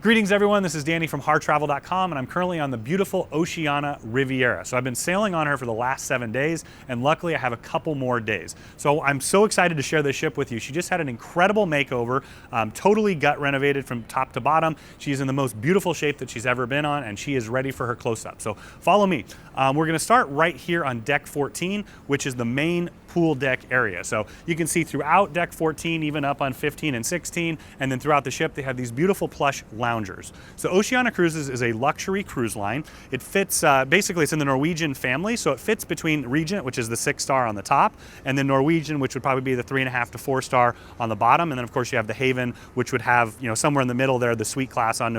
Greetings everyone, this is Danny from harrtravel.com and I'm currently on the beautiful Oceania Riviera. So I've been sailing on her for the last 7 days and luckily I have a couple more days. So I'm so excited to share this ship with you. She just had an incredible makeover, totally gut renovated from top to bottom. She's in the most beautiful shape that she's ever been on and she is ready for her close-up. So follow me. We're gonna start right here on deck 14, which is the main pool deck area. So you can see throughout deck 14, even up on 15 and 16, and then throughout the ship, they have these beautiful plush loungers. So Oceania Cruises is a luxury cruise line. It fits, basically it's in the Norwegian family, so it fits between Regent, which is the 6-star on the top, and then Norwegian, which would probably be the 3.5 to 4-star on the bottom. And then of course you have the Haven, which would have, somewhere in the middle there, the suite class on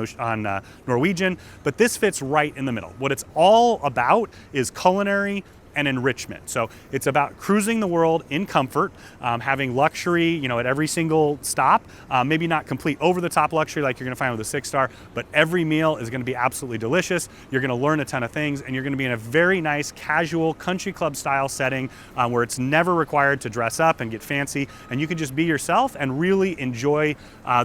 Norwegian, but this fits right in the middle. What it's all about is culinary and enrichment. So it's about cruising the world in comfort, having luxury, at every single stop. Maybe not complete over-the-top luxury like you're going to find with a 6-star, but every meal is going to be absolutely delicious. You're going to learn a ton of things, and you're going to be in a very nice, casual country club style setting where it's never required to dress up and get fancy, and you can just be yourself and really enjoy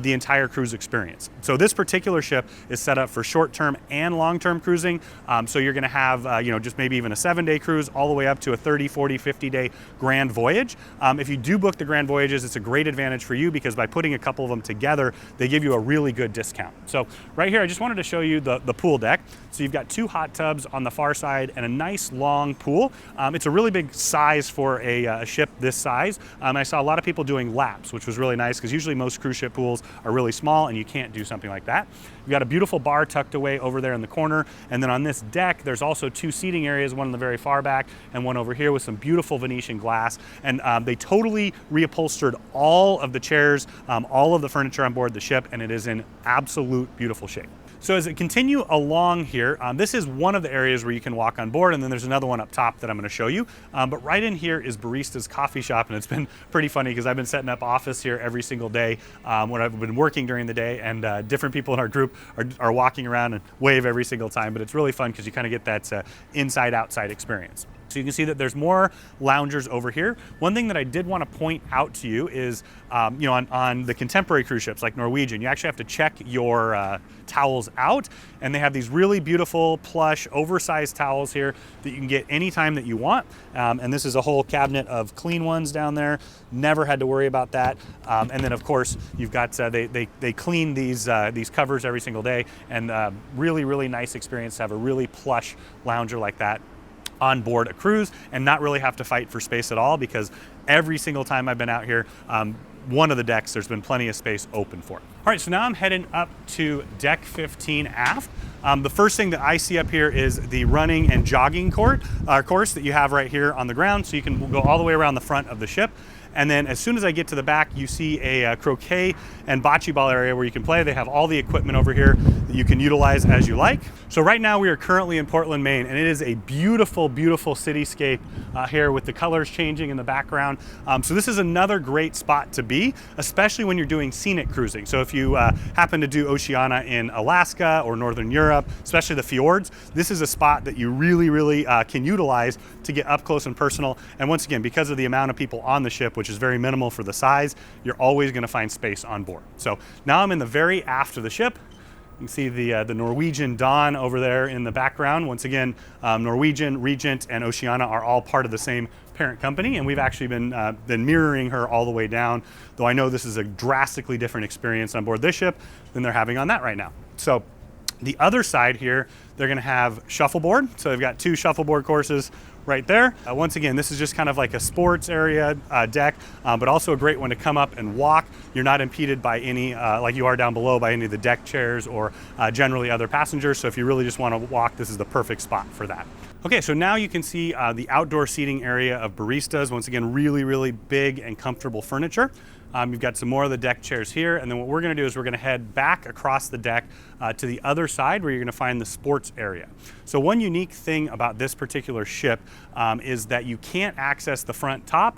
the entire cruise experience. So this particular ship is set up for short-term and long-term cruising. So you're going to have, just maybe even a 7-day cruise, all the way up to a 30, 40, 50-day grand voyage. If you do book the grand voyages, it's a great advantage for you because by putting a couple of them together, they give you a really good discount. So right here, I just wanted to show you the pool deck. So you've got 2 hot tubs on the far side and a nice long pool. It's a really big size for a ship this size. I saw a lot of people doing laps, which was really nice because usually most cruise ship pools are really small and you can't do something like that. You've got a beautiful bar tucked away over there in the corner. And then on this deck, there's also 2 seating areas, one in the very far back and one over here with some beautiful Venetian glass. And they totally reupholstered all of the chairs, all of the furniture on board the ship, and it is in absolute beautiful shape. So as it continue along here, this is one of the areas where you can walk on board, and then there's another one up top that I'm going to show you. But right in here is Barista's Coffee Shop, and it's been pretty funny because I've been setting up office here every single day when I've been working during the day, and different people in our group are walking around and wave every single time, but it's really fun because you kind of get that inside-outside experience. So you can see that there's more loungers over here. One thing that I did want to point out to you is, on the contemporary cruise ships like Norwegian, you actually have to check your towels out, and they have these really beautiful, plush, oversized towels here that you can get anytime that you want. And this is a whole cabinet of clean ones down there. Never had to worry about that. And then, of course, you've got they clean these covers every single day, and really, really nice experience to have a really plush lounger like that on board a cruise and not really have to fight for space at all because every single time I've been out here, one of the decks, there's been plenty of space open for it. All right, so now I'm heading up to deck 15 aft. The first thing that I see up here is the running and jogging course that you have right here on the ground, so you can go all the way around the front of the ship. And then as soon as I get to the back, you see a croquet and bocce ball area where you can play. They have all the equipment over here that you can utilize as you like. So right now we are currently in Portland, Maine, and it is a beautiful, beautiful cityscape here with the colors changing in the background. So this is another great spot to be, especially when you're doing scenic cruising. So if you happen to do Oceania in Alaska or Northern Europe, especially the fjords, this is a spot that you really, really can utilize to get up close and personal. And once again, because of the amount of people on the ship, which is very minimal for the size, you're always going to find space on board. So now I'm in the very aft of the ship. You can see the Norwegian Dawn over there in the background. Once again, Norwegian, Regent, and Oceania are all part of the same parent company, and we've actually been mirroring her all the way down, though I know this is a drastically different experience on board this ship than they're having on that right now. So the other side here, they're going to have shuffleboard. So they've got 2 shuffleboard courses right there. Once again, this is just kind of like a sports area deck, but also a great one to come up and walk. You're not impeded by any, like you are down below, by any of the deck chairs or generally other passengers. So if you really just want to walk, this is the perfect spot for that. Okay, so now you can see the outdoor seating area of Baristas. Once again, really, really big and comfortable furniture. You've got some more of the deck chairs here, and then what we're going to do is we're going to head back across the deck to the other side where you're going to find the sports area. So one unique thing about this particular ship is that you can't access the front top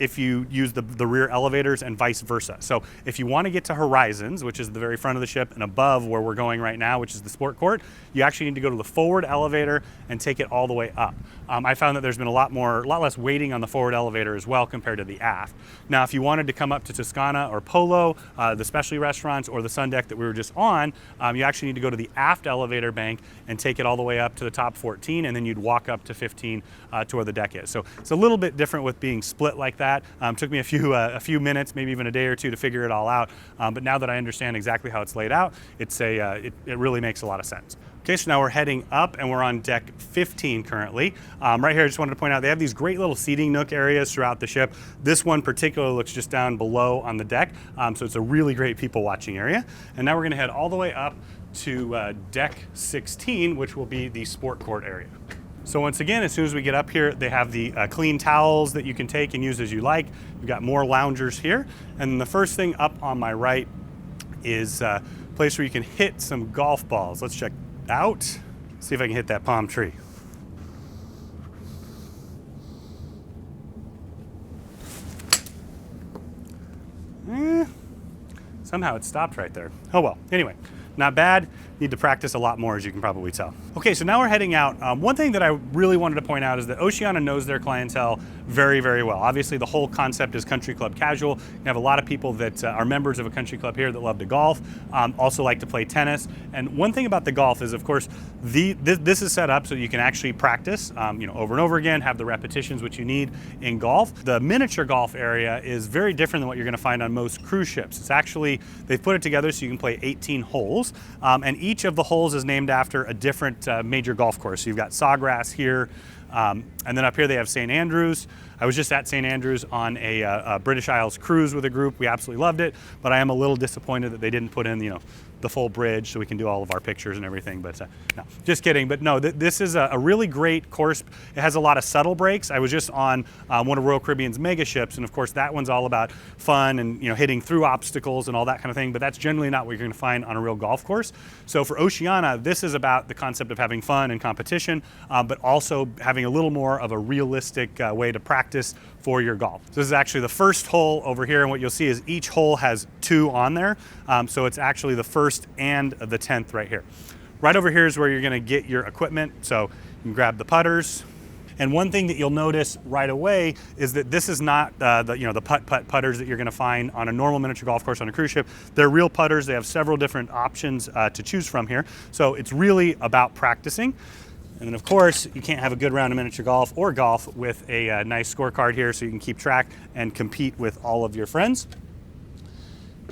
if you use the rear elevators and vice versa. So if you want to get to Horizons, which is the very front of the ship and above where we're going right now, which is the sport court, you actually need to go to the forward elevator and take it all the way up. I found that there's been a lot less waiting on the forward elevator as well compared to the aft. Now, if you wanted to come up up to Toscana or Polo, the specialty restaurants, or the sun deck that we were just on, you actually need to go to the aft elevator bank and take it all the way up to the top 14, and then you'd walk up to 15 to where the deck is. So it's a little bit different with being split like that. Took me a few minutes, maybe even a day or two to figure it all out. But now that I understand exactly how it's laid out, it really makes a lot of sense. Okay, so now we're heading up and we're on deck 15 currently. Right here, I just wanted to point out, they have these great little seating nook areas throughout the ship. This one particularly looks just down below on the deck, so it's a really great people watching area. And now we're gonna head all the way up to deck 16, which will be the sport court area. So once again, as soon as we get up here, they have the clean towels that you can take and use as you like. We've got more loungers here. And the first thing up on my right is a place where you can hit some golf balls. Let's check out, see if I can hit that palm tree. Somehow it stopped right there. Oh well, anyway, not bad. Need to practice a lot more, as you can probably tell. Okay, so now we're heading out. One thing that I really wanted to point out is that Oceania knows their clientele very, very well. Obviously, the whole concept is country club casual. You have a lot of people that are members of a country club here that love to golf, also like to play tennis. And one thing about the golf is, of course, this is set up so you can actually practice, over and over again, have the repetitions which you need in golf. The miniature golf area is very different than what you're going to find on most cruise ships. It's actually, they've put it together so you can play 18 holes, and each of the holes is named after a different major golf course. So you've got Sawgrass here, and then up here they have St. Andrews. I was just at St. Andrews on a British Isles cruise with a group. We absolutely loved it, but I am a little disappointed that they didn't put in, the full bridge so we can do all of our pictures and everything, but no, just kidding. But no, this is a really great course. It has a lot of subtle breaks. I was just on one of Royal Caribbean's mega ships, and of course that one's all about fun and hitting through obstacles and all that kind of thing, but that's generally not what you're going to find on a real golf course. So for Oceania, this is about the concept of having fun and competition, but also having a little more of a realistic way to practice for your golf. So this is actually the first hole over here, and what you'll see is each hole has 2 on there, so it's actually the first and the 10th right here. Right over here is where you're going to get your equipment, so you can grab the putters. And one thing that you'll notice right away is that this is not the putt putters that you're going to find on a normal miniature golf course on a cruise ship. They're real putters. They have several different options to choose from here, so it's really about practicing. And then of course, you can't have a good round of miniature golf or golf with a nice scorecard here, so you can keep track and compete with all of your friends.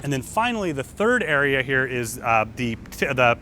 And then finally, the third area here is the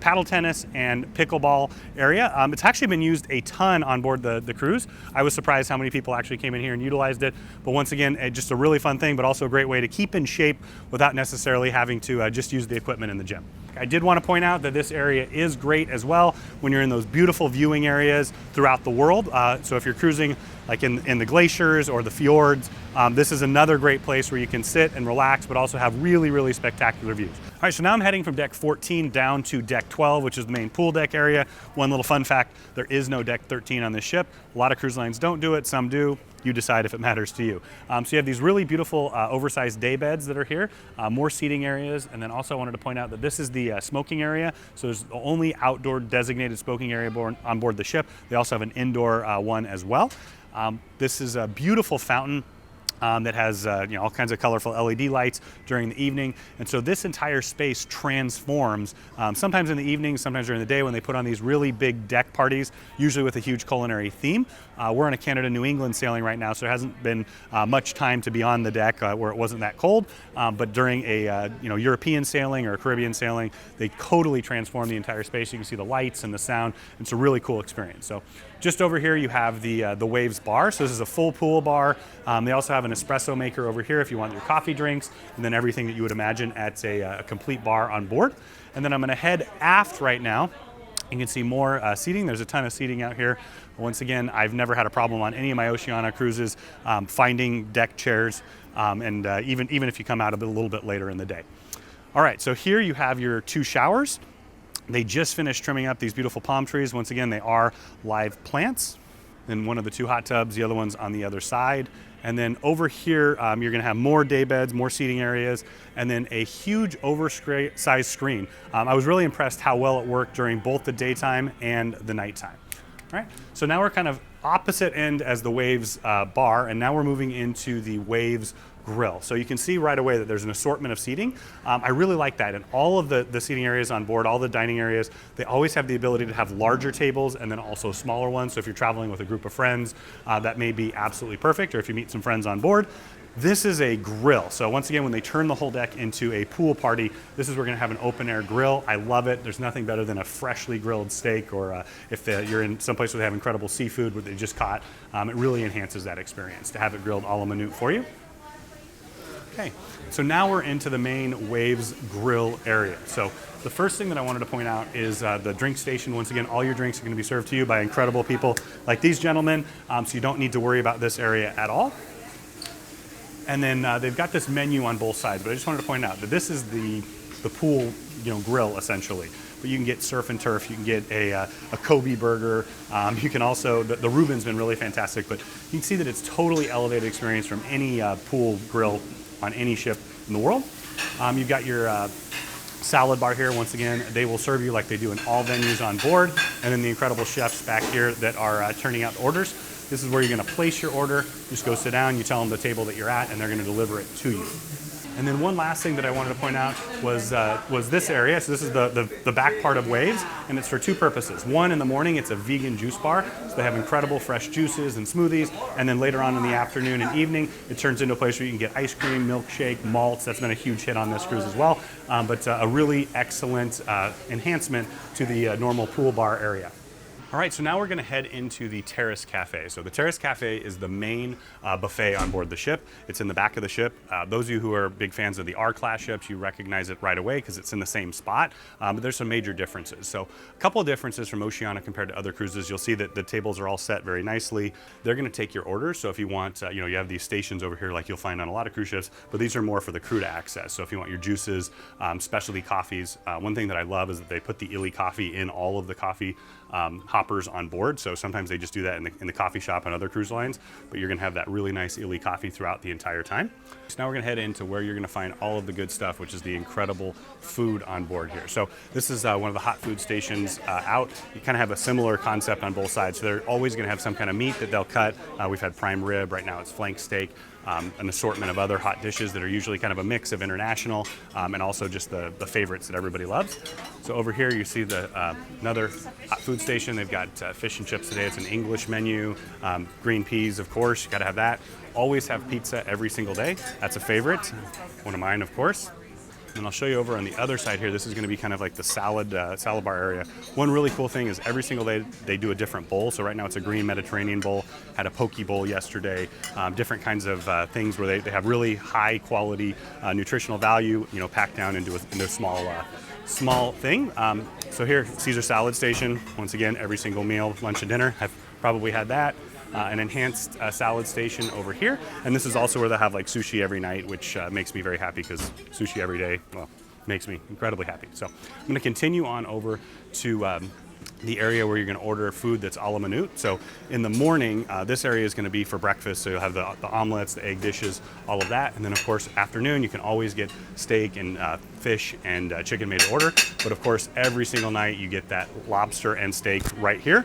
paddle tennis and pickleball area. It's actually been used a ton on board the cruise. I was surprised how many people actually came in here and utilized it. But once again, just a really fun thing, but also a great way to keep in shape without necessarily having to just use the equipment in the gym. I did want to point out that this area is great as well when you're in those beautiful viewing areas throughout the world. So if you're cruising like in the glaciers or the fjords, this is another great place where you can sit and relax, but also have really, really spectacular views. All right, so now I'm heading from deck 14 down to deck 12, which is the main pool deck area. One little fun fact, there is no deck 13 on this ship. A lot of cruise lines don't do it, some do. You decide if it matters to you. So you have these really beautiful oversized day beds that are here, more seating areas, and then also I wanted to point out that this is the smoking area. So there's the only outdoor designated smoking area on board the ship. They also have an indoor one as well. This is a beautiful fountain that has all kinds of colorful LED lights during the evening, and so this entire space transforms sometimes in the evening, sometimes during the day when they put on these really big deck parties, usually with a huge culinary theme. We're on a Canada-New England sailing right now, so there hasn't been much time to be on the deck where it wasn't that cold, but during a European sailing or a Caribbean sailing, they totally transform the entire space. You can see the lights and the sound. It's a really cool experience. So just over here you have the Waves bar. So this is a full pool bar. They also have an espresso maker over here if you want your coffee drinks, and then everything that you would imagine at a complete bar on board. And then I'm going to head aft right now. You can see more seating. There's a ton of seating out here. Once again, I've never had a problem on any of my Oceania cruises finding deck chairs, and even if you come out a little bit later in the day. All right, so here you have your 2 showers. They just finished trimming up these beautiful palm trees. Once again, they are live plants. Then one of the 2 hot tubs, the other one's on the other side. And then over here, you're gonna have more day beds, more seating areas, and then a huge oversized screen. I was really impressed how well it worked during both the daytime and the nighttime. All right, so now we're kind of opposite end as the Waves bar, and now we're moving into the Waves grill. So you can see right away that there's an assortment of seating. I really like that. And all of the seating areas on board, all the dining areas, they always have the ability to have larger tables and then also smaller ones. So if you're traveling with a group of friends, that may be absolutely perfect, or if you meet some friends on board. This is a grill. So once again, when they turn the whole deck into a pool party, this is where we're gonna have an open air grill. I love it. There's nothing better than a freshly grilled steak, or if you're in some place where they have incredible seafood where they just caught, it really enhances that experience to have it grilled a la minute for you. Okay, so now we're into the main Waves grill area. So the first thing that I wanted to point out is the drink station. Once again, all your drinks are gonna be served to you by incredible people like these gentlemen, so you don't need to worry about this area at all. And then they've got this menu on both sides, but I just wanted to point out that this is the pool, grill essentially. But you can get surf and turf, you can get a Kobe burger. You can also, the Reuben's been really fantastic, but you can see that it's totally elevated experience from any pool grill on any ship in the world. You've got your salad bar here. Once again, they will serve you like they do in all venues on board. And then the incredible chefs back here that are turning out the orders. This is where you're gonna place your order. Just go sit down, you tell them the table that you're at, and they're gonna deliver it to you. And then one last thing that I wanted to point out was this area. So this is the back part of Waves, and it's for two purposes. One, in the morning, it's a vegan juice bar. So they have incredible fresh juices and smoothies. And then later on in the afternoon and evening, it turns into a place where you can get ice cream, milkshake, malts. That's been a huge hit on this cruise as well. But a really excellent enhancement to the normal pool bar area. All right, so now we're gonna head into the Terrace Cafe. So the Terrace Cafe is the main buffet on board the ship. It's in the back of the ship. Those of you who are big fans of the R-class ships, you recognize it right away because it's in the same spot, but there's some major differences. So a couple of differences from Oceania compared to other cruises. You'll see that the tables are all set very nicely. They're gonna take your orders. So if you want, you have these stations over here like you'll find on a lot of cruise ships, but these are more for the crew to access. So if you want your juices, specialty coffees, one thing that I love is that they put the illy coffee in all of the coffee hoppers on board. So sometimes they just do that in the coffee shop on other cruise lines, but you're gonna have that really nice illy coffee throughout the entire time. So now we're gonna head into where you're gonna find all of the good stuff, which is the incredible food on board here. So this is one of the hot food stations out. You kind of have a similar concept on both sides. So they're always gonna have some kind of meat that they'll cut. We've had prime rib, right now it's flank steak. An assortment of other hot dishes that are usually kind of a mix of international and also just the favorites that everybody loves. So over here you see another hot food station. They've got fish and chips today. It's an English menu. Green peas, of course, you gotta have that. Always have pizza every single day. That's a favorite, one of mine, of course. And I'll show you over on the other side here. This is gonna be kind of like the salad bar area. One really cool thing is every single day they do a different bowl. So right now it's a green Mediterranean bowl, had a poke bowl yesterday, different kinds of things where they have really high quality nutritional value, packed down into a small thing. So here, Caesar Salad Station, once again, every single meal, lunch and dinner, I've probably had that. An enhanced salad station over here. And this is also where they have like sushi every night, which makes me very happy because sushi every day, well, makes me incredibly happy. So I'm gonna continue on over to the area where you're gonna order food that's a la minute. So in the morning, this area is gonna be for breakfast. So you'll have the omelets, the egg dishes, all of that. And then of course, afternoon, you can always get steak and fish and chicken made to order. But of course, every single night you get that lobster and steak right here,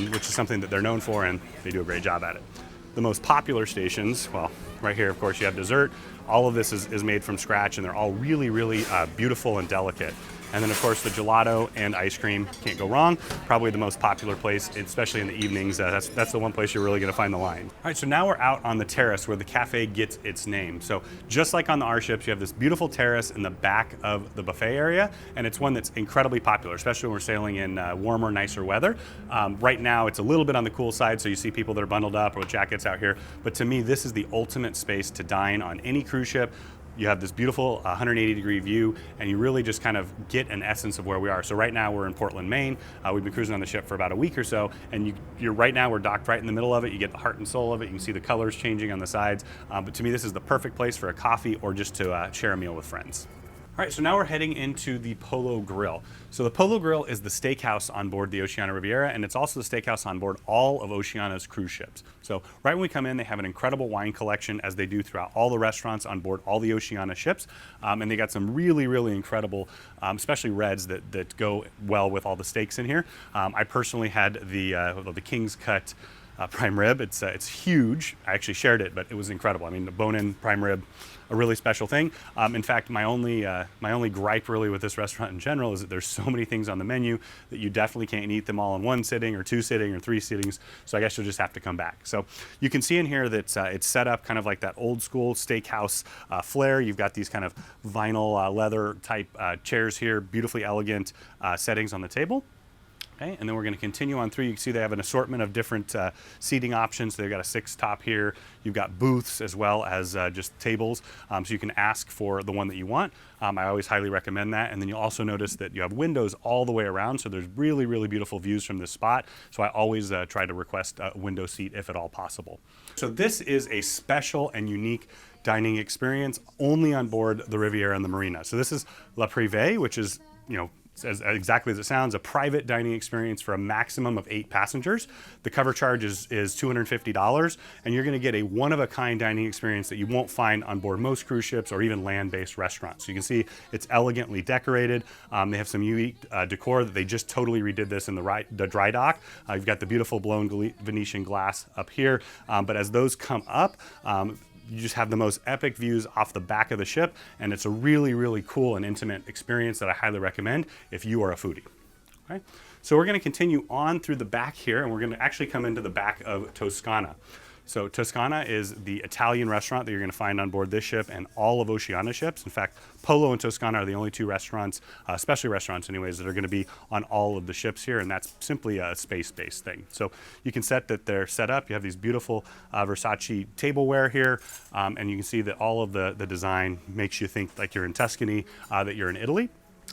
which is something that they're known for and they do a great job at it. The most popular stations, well, right here, of course, you have dessert. All of this is made from scratch and they're all really, really beautiful and delicate. And then of course the gelato and ice cream, can't go wrong. Probably the most popular place, especially in the evenings. That's the one place you're really gonna find the line. All right, so now we're out on the terrace where the cafe gets its name. So just like on the R ships, you have this beautiful terrace in the back of the buffet area, and it's one that's incredibly popular, especially when we're sailing in warmer, nicer weather. Right now it's a little bit on the cool side, so you see people that are bundled up or with jackets out here. But to me, this is the ultimate space to dine on any cruise ship. You have this beautiful 180-degree view, and you really just kind of get an essence of where we are. So right now we're in Portland, Maine. We've been cruising on the ship for about a week or so, and right now we're docked right in the middle of it. You get the heart and soul of it. You can see the colors changing on the sides. But to me, this is the perfect place for a coffee or just to share a meal with friends. All right, so now we're heading into the Polo Grill. So the Polo Grill is the steakhouse on board the Oceania Riviera, and it's also the steakhouse on board all of Oceania's cruise ships. So right when we come in, they have an incredible wine collection, as they do throughout all the restaurants on board all the Oceania ships. And they got some really, really incredible, especially reds that go well with all the steaks in here. I personally had the King's Cut prime rib. It's huge. I actually shared it, but it was incredible. I mean, the bone-in prime rib, a really special thing. In fact, my only gripe really with this restaurant in general is that there's so many things on the menu that you definitely can't eat them all in one sitting or two sitting or three sittings. So I guess you'll just have to come back. So you can see in here that it's set up kind of like that old school steakhouse flair. You've got these kind of vinyl leather type chairs here, beautifully elegant settings on the table. Okay, and then we're going to continue on through. You can see they have an assortment of different seating options. They've got a 6 top here. You've got booths as well as just tables, so you can ask for the one that you want. I always highly recommend that. And then you'll also notice that you have windows all the way around, so there's really, really beautiful views from this spot. So I always try to request a window seat if at all possible. So this is a special and unique dining experience only on board the Riviera and the Marina. So this is La Privée, which is, exactly as it sounds, a private dining experience for a maximum of 8 passengers. The cover charge is $250, and you're going to get a one-of-a-kind dining experience that you won't find on board most cruise ships or even land-based restaurants. So you can see it's elegantly decorated. They have some unique decor that they just totally redid this in the dry dock. You've got the beautiful blown Venetian glass up here, but as those come up, you just have the most epic views off the back of the ship, and it's a really, really cool and intimate experience that I highly recommend if you are a foodie. Okay? So we're going to continue on through the back here, and we're going to actually come into the back of Toscana. So Toscana is the Italian restaurant that you're going to find on board this ship and all of Oceania ships. In fact, Polo and Toscana are the only 2 restaurants, especially restaurants anyways, that are going to be on all of the ships here, and that's simply a space-based thing. So you can set that they're set up. You have these beautiful Versace tableware here, and you can see that all of the design makes you think like you're in Tuscany, that you're in Italy.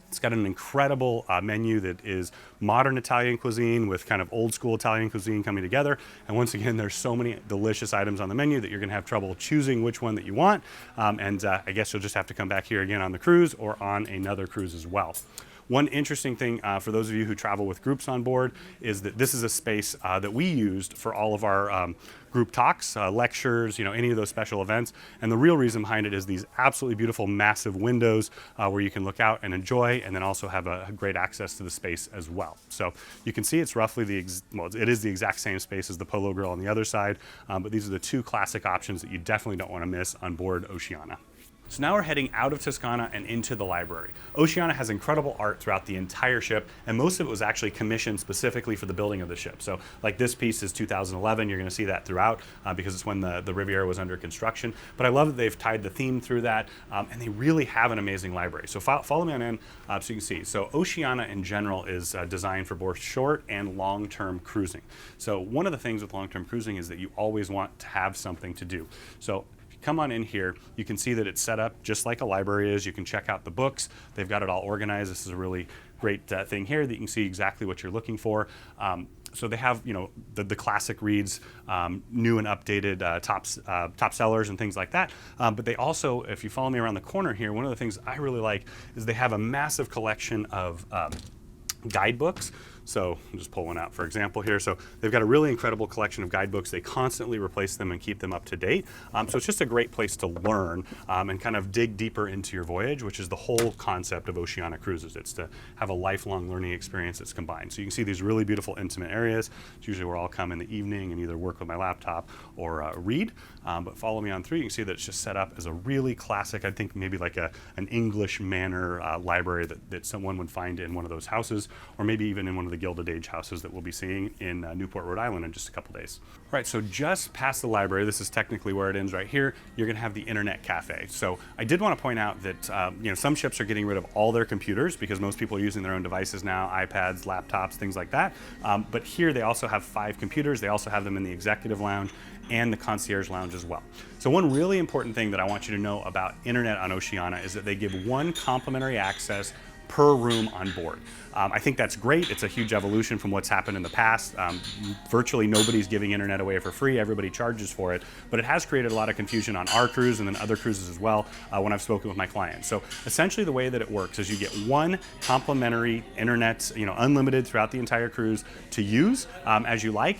It's got an incredible menu that is modern Italian cuisine with kind of old school Italian cuisine coming together. And once again, there's so many delicious items on the menu that you're going to have trouble choosing which one that you want. I guess you'll just have to come back here again on the cruise or on another cruise as well. One interesting thing for those of you who travel with groups on board is that this is a space that we used for all of our group talks, lectures, any of those special events. And the real reason behind it is these absolutely beautiful, massive windows where you can look out and enjoy, and then also have a great access to the space as well. So you can see it's roughly it is the exact same space as the Polo Grill on the other side, but these are the 2 classic options that you definitely don't want to miss on board Oceania. So now we're heading out of Toscana and into the library. Oceania has incredible art throughout the entire ship, and most of it was actually commissioned specifically for the building of the ship. So like this piece is 2011, you're gonna see that throughout because it's when the Riviera was under construction. But I love that they've tied the theme through that, and they really have an amazing library. So follow me on in so you can see. So Oceania in general is designed for both short and long-term cruising. So one of the things with long-term cruising is that you always want to have something to do. So come on in here, you can see that it's set up just like a library is. You can check out the books. They've got it all organized. This is a really great thing here that you can see exactly what you're looking for. So they have, the classic reads, new and updated top sellers and things like that. But they also, if you follow me around the corner here, one of the things I really like is they have a massive collection of guidebooks. So I'll just pull one out, for example, here. So they've got a really incredible collection of guidebooks. They constantly replace them and keep them up to date. So it's just a great place to learn and kind of dig deeper into your voyage, which is the whole concept of Oceania Cruises. It's to have a lifelong learning experience that's combined. So you can see these really beautiful intimate areas. It's usually where I'll come in the evening and either work with my laptop or read. But follow me on through. You can see that it's just set up as a really classic, I think maybe like an English manor library that someone would find in one of those houses, or maybe even in one of the Gilded Age houses that we'll be seeing in Newport, Rhode Island in just a couple days. All right, so just past the library, this is technically where it ends right here, you're gonna have the internet cafe. So I did wanna point out that some ships are getting rid of all their computers because most people are using their own devices now, iPads, laptops, things like that. But here they also have 5 computers. They also have them in the executive lounge and the concierge lounge as well. So one really important thing that I want you to know about internet on Oceania is that they give 1 complimentary access per room on board. I think that's great. It's a huge evolution from what's happened in the past. Virtually nobody's giving internet away for free. Everybody charges for it, but it has created a lot of confusion on our cruise and then other cruises as well when I've spoken with my clients. So essentially the way that it works is you get 1 complimentary internet, unlimited throughout the entire cruise to use as you like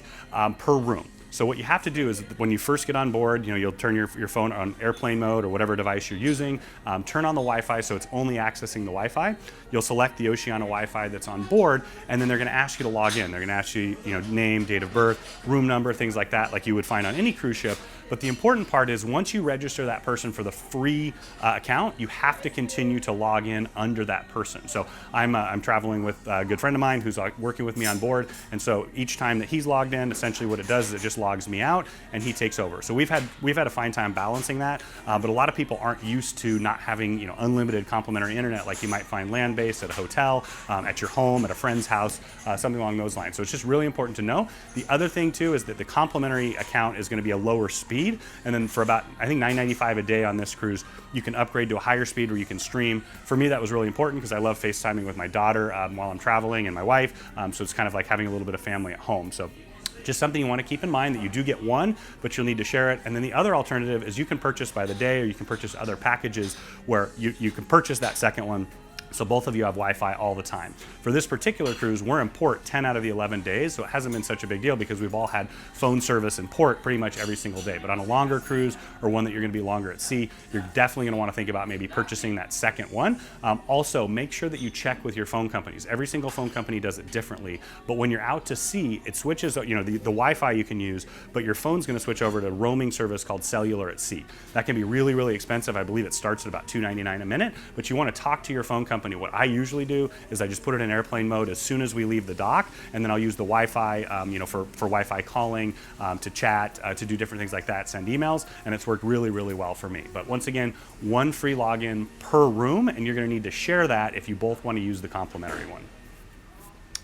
per room. So what you have to do is when you first get on board, you'll turn your phone on airplane mode or whatever device you're using, turn on the Wi-Fi so it's only accessing the Wi-Fi. You'll select the Oceania Wi-Fi that's on board, and then they're going to ask you to log in. They're going to ask you, name, date of birth, room number, things like that, like you would find on any cruise ship. But the important part is once you register that person for the free account, you have to continue to log in under that person. So I'm traveling with a good friend of mine who's working with me on board, and so each time that he's logged in, essentially what it does is it just logs me out and he takes over. So we've had a fine time balancing that, but a lot of people aren't used to not having unlimited complimentary internet like you might find land-based at a hotel, at your home, at a friend's house, something along those lines. So it's just really important to know. The other thing too is that the complimentary account is going to be a lower speed, and then for about I think $9.95 a day on this cruise, you can upgrade to a higher speed where you can stream. For me, that was really important because I love FaceTiming with my daughter while I'm traveling and my wife, so it's kind of like having a little bit of family at home. So just something you want to keep in mind, that you do get one, but you'll need to share it. And then the other alternative is you can purchase by the day, or you can purchase other packages where you can purchase that second one. So both of you have Wi-Fi all the time. For this particular cruise, we're in port 10 out of the 11 days, so it hasn't been such a big deal because we've all had phone service in port pretty much every single day. But on a longer cruise, or one that you're gonna be longer at sea, you're definitely gonna wanna think about maybe purchasing that second one. Also, make sure that you check with your phone companies. Every single phone company does it differently, but when you're out to sea, it switches, the Wi-Fi you can use, but your phone's gonna switch over to a roaming service called cellular at sea. That can be really, really expensive. I believe it starts at about $2.99 a minute, but you wanna talk to your phone company. What I usually do is I just put it in airplane mode as soon as we leave the dock, and then I'll use the Wi-Fi, for Wi-Fi calling, to chat, to do different things like that, send emails, and it's worked really, really well for me. But once again, one free login per room, and you're going to need to share that if you both want to use the complimentary one.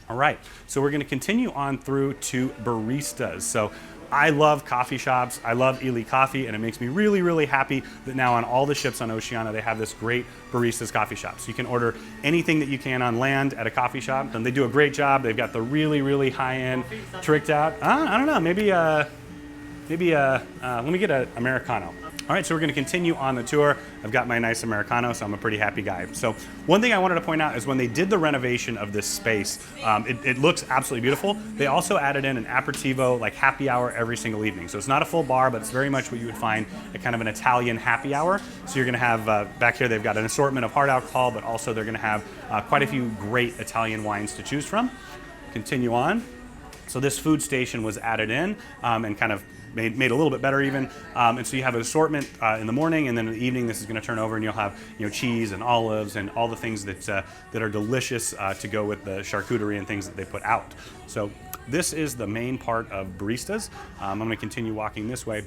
All right, so we're going to continue on through to baristas. So I love coffee shops. I love Ely Coffee, and it makes me really, really happy that now on all the ships on Oceania, they have this great baristas coffee shop. So you can order anything that you can on land at a coffee shop, and they do a great job. They've got the really, really high-end, tricked out. I don't know, maybe let me get an Americano. All right, so we're gonna continue on the tour. I've got my nice Americano, so I'm a pretty happy guy. So one thing I wanted to point out is when they did the renovation of this space, it looks absolutely beautiful. They also added in an aperitivo, like happy hour every single evening. So it's not a full bar, but it's very much what you would find at kind of an Italian happy hour. So you're gonna have, back here, they've got an assortment of hard alcohol, but also they're gonna have quite a few great Italian wines to choose from. Continue on. So this food station was added in and kind of made a little bit better even. And so you have an assortment in the morning, and then in the evening this is going to turn over and you'll have cheese and olives and all the things that are delicious to go with the charcuterie and things that they put out. So this is the main part of baristas. I'm going to continue walking this way.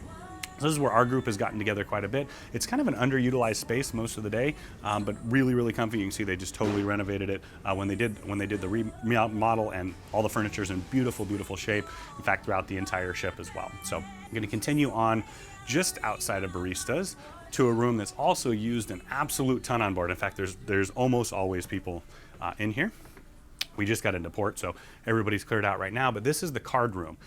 So this is where our group has gotten together quite a bit. It's kind of an underutilized space most of the day, but really, really comfy. You can see they just totally renovated it when they did the remodel, and all the furniture's in beautiful, beautiful shape. In fact, throughout the entire ship as well. So I'm going to continue on just outside of baristas to a room that's also used an absolute ton on board. In fact, there's almost always people in here. We just got into port, so everybody's cleared out right now, but this is the card room,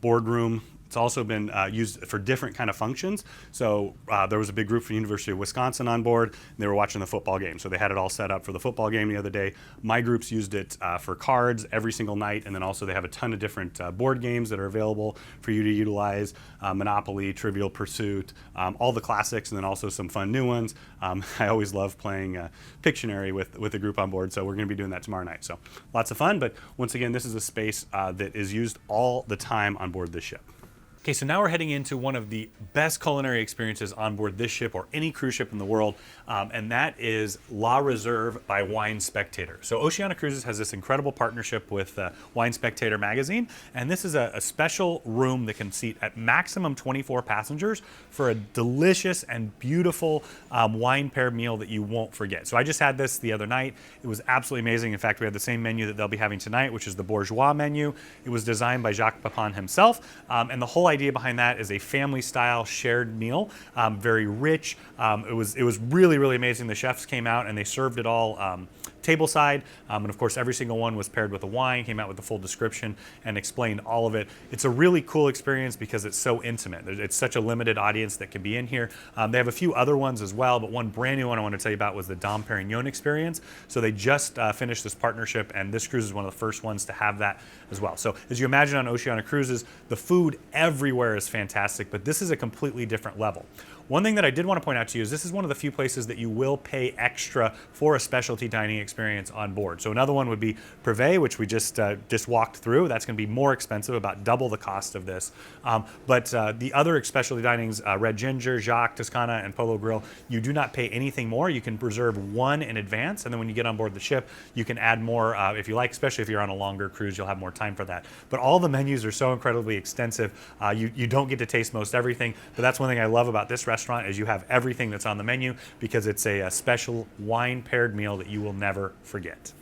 boardroom. It's also been used for different kind of functions. So there was a big group from the University of Wisconsin on board, and they were watching the football game. So they had it all set up for the football game the other day. My group's used it for cards every single night, and then also they have a ton of different board games that are available for you to utilize, Monopoly, Trivial Pursuit, all the classics, and then also some fun new ones. I always love playing Pictionary with the group on board, so we're gonna be doing that tomorrow night. So lots of fun, but once again, this is a space that is used all the time on board this ship. Okay, so now we're heading into one of the best culinary experiences on board this ship or any cruise ship in the world, and that is La Reserve by Wine Spectator. So Oceania Cruises has this incredible partnership with Wine Spectator magazine, and this is a special room that can seat at maximum 24 passengers for a delicious and beautiful wine paired meal that you won't forget. So I just had this the other night. It was absolutely amazing. In fact, we had the same menu that they'll be having tonight, which is the Bourgeois menu. It was designed by Jacques Pepin himself, and the whole idea behind that is a family-style shared meal, very rich. It was really, really amazing. The chefs came out and they served it all tableside. And of course, every single one was paired with a wine, came out with the full description and explained all of it. It's a really cool experience because it's so intimate. It's such a limited audience that can be in here. They have a few other ones as well, but one brand new one I want to tell you about was the Dom Perignon experience. So they just finished this partnership, and this cruise is one of the first ones to have that as well. So as you imagine on Oceania Cruises, the food everywhere is fantastic, but this is a completely different level. One thing that I did want to point out to you is this is one of the few places that you will pay extra for a specialty dining experience on board. So another one would be Privé, which we just walked through. That's going to be more expensive, about double the cost of this. But the other specialty dinings, Red Ginger, Jacques, Toscana, and Polo Grill, you do not pay anything more. You can reserve one in advance, and then when you get on board the ship, you can add more if you like, especially if you're on a longer cruise, you'll have more time for that. But all the menus are so incredibly extensive. You don't get to taste most everything, but that's one thing I love about this restaurant is you have everything that's on the menu because it's a special wine paired meal that you will never forget.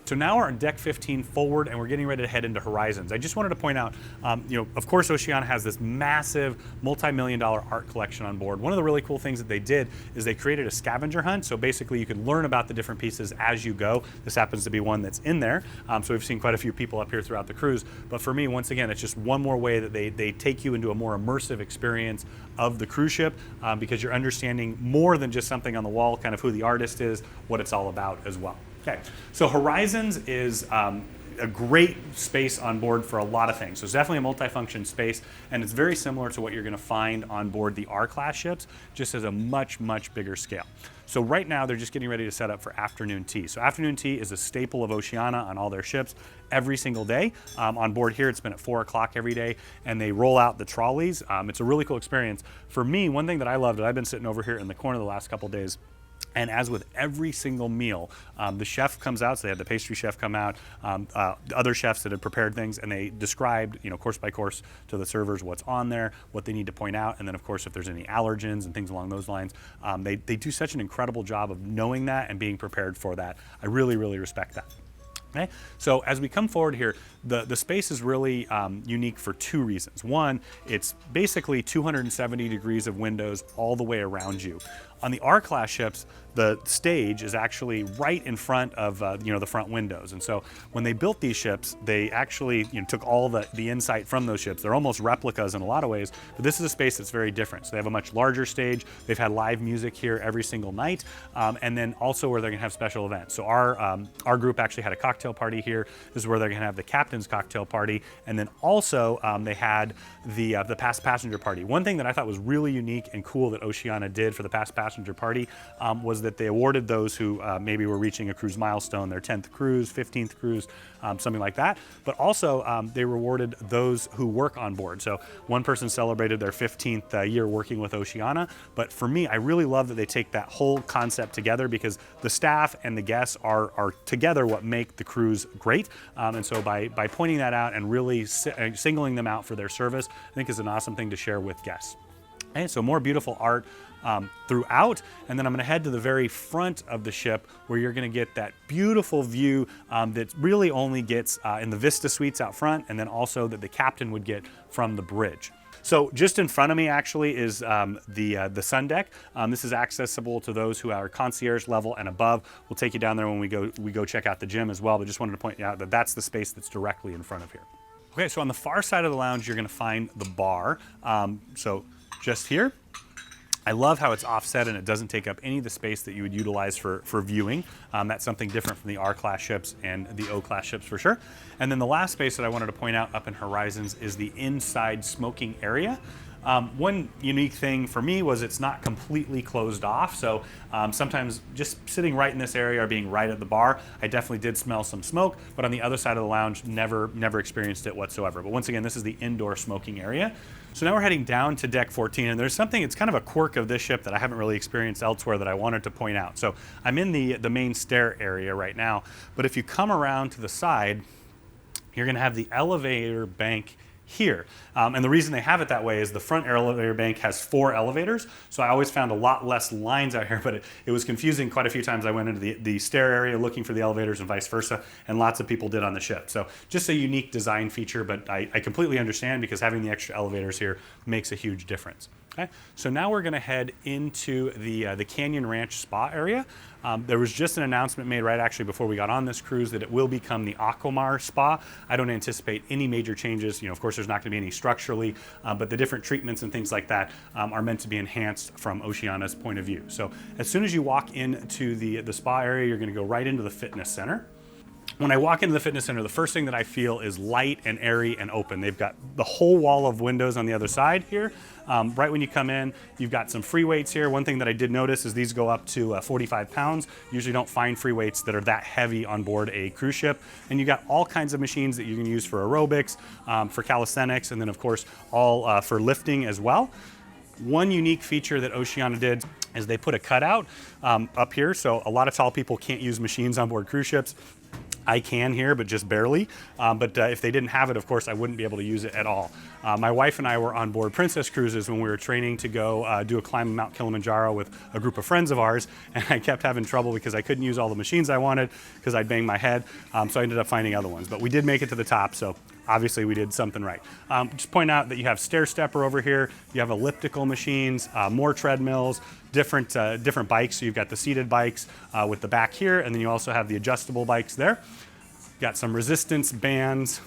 So now we're on deck 15 forward, and we're getting ready to head into Horizons. I just wanted to point out, of course, Oceania has this massive multi-million-dollar art collection on board. One of the really cool things that they did is they created a scavenger hunt. So basically, you can learn about the different pieces as you go. This happens to be one that's in there. So we've seen quite a few people up here throughout the cruise. But for me, once again, it's just one more way that they take you into a more immersive experience of the cruise ship because you're understanding more than just something on the wall, kind of who the artist is, what it's all about as well. Okay, so Horizons is a great space on board for a lot of things. So it's definitely a multifunction space, and it's very similar to what you're going to find on board the R-class ships, just as a much, much bigger scale. So right now, they're just getting ready to set up for afternoon tea. So afternoon tea is a staple of Oceania on all their ships every single day. On board here, it's been at 4 o'clock every day, and they roll out the trolleys. It's a really cool experience. For me, one thing that I loved, I've been sitting over here in the corner the last couple of days, and as with every single meal, the chef comes out, so they had the pastry chef come out, other chefs that had prepared things, and they described, course by course to the servers what's on there, what they need to point out, and then of course if there's any allergens and things along those lines. They do such an incredible job of knowing that and being prepared for that. I really, really respect that. Okay, so as we come forward here, the space is really unique for two reasons. One, it's basically 270 degrees of windows all the way around you. On the R-class ships, the stage is actually right in front of the front windows, and so when they built these ships, they actually took all the insight from those ships. They're almost replicas in a lot of ways, but this is a space that's very different. So they have a much larger stage. They've had live music here every single night, and then also where they're going to have special events. So our group actually had a cocktail party here. This is where they're going to have the captain's cocktail party, and then also they had the past passenger party. One thing that I thought was really unique and cool that Oceania did for the past passenger party was that they awarded those who maybe were reaching a cruise milestone, their 10th cruise, 15th cruise, something like that. But also they rewarded those who work on board. So one person celebrated their 15th year working with Oceania. But for me, I really love that they take that whole concept together because the staff and the guests are together what make the cruise great. And so by pointing that out and really singling them out for their service, I think is an awesome thing to share with guests. Okay, so more beautiful art throughout, and then I'm going to head to the very front of the ship where you're going to get that beautiful view that really only gets in the Vista Suites out front, and then also that the captain would get from the bridge. So just in front of me actually is the sun deck. This is accessible to those who are concierge level and above. We'll take you down there when we go check out the gym as well, but just wanted to point out that that's the space that's directly in front of here. Okay, so on the far side of the lounge, you're going to find the bar. So just here. I love how it's offset and it doesn't take up any of the space that you would utilize for viewing. That's something different from the R-class ships and the O-class ships for sure. And then the last space that I wanted to point out up in Horizons is the inside smoking area. One unique thing for me was it's not completely closed off, so sometimes just sitting right in this area or being right at the bar, I definitely did smell some smoke, but on the other side of the lounge, never experienced it whatsoever. But once again, this is the indoor smoking area. So now we're heading down to deck 14, and there's something, it's kind of a quirk of this ship that I haven't really experienced elsewhere that I wanted to point out. So I'm in the main stair area right now, but if you come around to the side, you're gonna have the elevator bank here. And the reason they have it that way is the front elevator bank has 4 elevators, so I always found a lot less lines out here, but it was confusing quite a few times. I went into the stair area looking for the elevators and vice versa, and lots of people did on the ship. So just a unique design feature, but I completely understand because having the extra elevators here makes a huge difference. Okay, so now we're going to head into the Canyon Ranch Spa area. There was just an announcement made right actually before we got on this cruise that it will become the Aquamar Spa. I don't anticipate any major changes. You know, of course, there's not going to be any structurally, but the different treatments and things like that are meant to be enhanced from Oceania's point of view. So as soon as you walk into the spa area, you're going to go right into the fitness center. When I walk into the fitness center, the first thing that I feel is light and airy and open. They've got the whole wall of windows on the other side here. Right when you come in, you've got some free weights here. One thing that I did notice is these go up to 45 pounds. Usually don't find free weights that are that heavy on board a cruise ship. And you got all kinds of machines that you can use for aerobics, for calisthenics, and then of course all for lifting as well. One unique feature that Oceania did is they put a cutout up here. So a lot of tall people can't use machines on board cruise ships. I can here, but just barely. But if they didn't have it, of course, I wouldn't be able to use it at all. My wife and I were on board Princess Cruises when we were training to go do a climb of Mount Kilimanjaro with a group of friends of ours, and I kept having trouble because I couldn't use all the machines I wanted because I'd bang my head, so I ended up finding other ones. But we did make it to the top, so obviously we did something right. Just point out that you have stair stepper over here, you have elliptical machines, more treadmills, different bikes. So you've got the seated bikes with the back here, and then you also have the adjustable bikes there. Got some resistance bands,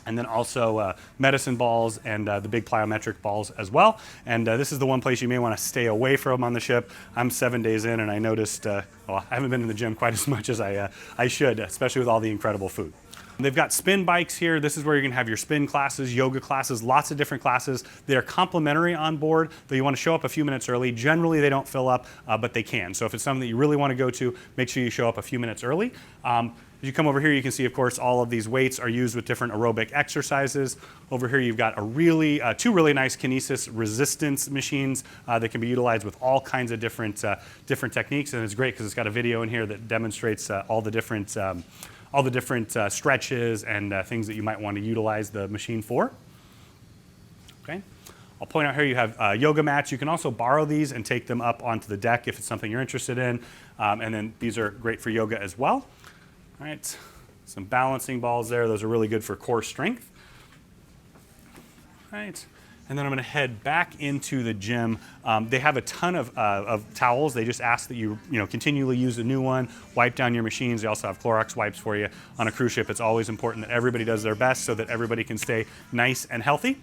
and then also medicine balls and the big plyometric balls as well. And this is the one place you may want to stay away from on the ship. I'm 7 days in, and I noticed, well, I haven't been in the gym quite as much as I should, especially with all the incredible food. They've got spin bikes here. This is where you're gonna have your spin classes, yoga classes, lots of different classes. They're complimentary on board, though you wanna show up a few minutes early. Generally, they don't fill up, but they can. So if it's something that you really wanna go to, make sure you show up a few minutes early. As you come over here, you can see, of course, all of these weights are used with different aerobic exercises. Over here, you've got a two really nice kinesis resistance machines that can be utilized with all kinds of different techniques. And it's great because it's got a video in here that demonstrates all the different stretches and things that you might want to utilize the machine for. Okay. I'll point out here you have yoga mats. You can also borrow these and take them up onto the deck if it's something you're interested in. And then these are great for yoga as well. All right, some balancing balls there. Those are really good for core strength. All right. And then I'm going to head back into the gym. They have a ton of towels. They just ask that you continually use a new one, wipe down your machines. They also have Clorox wipes for you. On a cruise ship, it's always important that everybody does their best so that everybody can stay nice and healthy.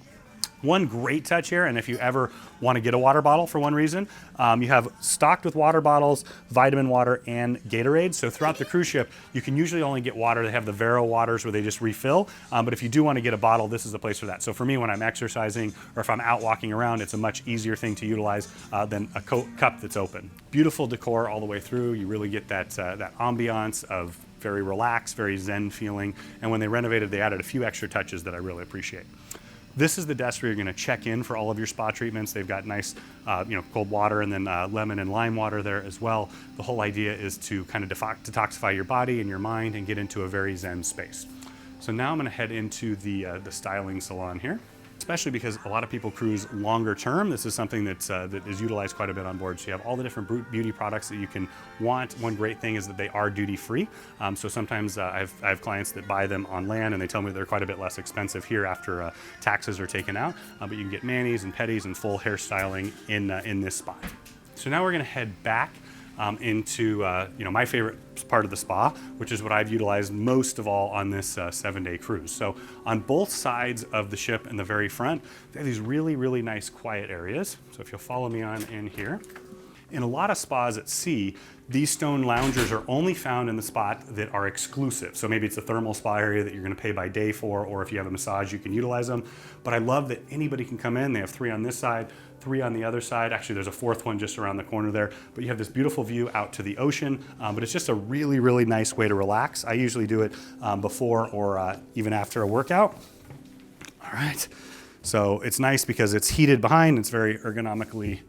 One great touch here, and if you ever want to get a water bottle for one reason, you have stocked with water bottles, vitamin water, and Gatorade. So throughout the cruise ship, you can usually only get water. They have the Vero waters where they just refill. But if you do want to get a bottle, this is the place for that. So for me, when I'm exercising or if I'm out walking around, it's a much easier thing to utilize than a cup that's open. Beautiful decor all the way through. You really get that ambiance of very relaxed, very zen feeling. And when they renovated, they added a few extra touches that I really appreciate. This is the desk where you're going to check in for all of your spa treatments. They've got nice, cold water and then lemon and lime water there as well. The whole idea is to kind of detoxify your body and your mind and get into a very zen space. So now I'm going to head into the styling salon here, especially because a lot of people cruise longer term. This is something that is utilized quite a bit on board. So you have all the different beauty products that you can want. One great thing is that they are duty free. So sometimes I have clients that buy them on land and they tell me they're quite a bit less expensive here after taxes are taken out. But you can get manis and pedis and full hairstyling in this spot. So now we're gonna head back into my favorite part of the spa, which is what I've utilized most of all on this 7-day cruise. So on both sides of the ship in the very front, they have these really, really nice quiet areas. So if you'll follow me on in here. In a lot of spas at sea, these stone loungers are only found in the spot that are exclusive. So maybe it's a thermal spa area that you're gonna pay by day for, or if you have a massage, you can utilize them. But I love that anybody can come in. They have 3 on this side, 3 on the other side. Actually, there's a 4th one just around the corner there. But you have this beautiful view out to the ocean. But it's just a really, really nice way to relax. I usually do it before or even after a workout. All right. So it's nice because it's heated behind. It's very ergonomically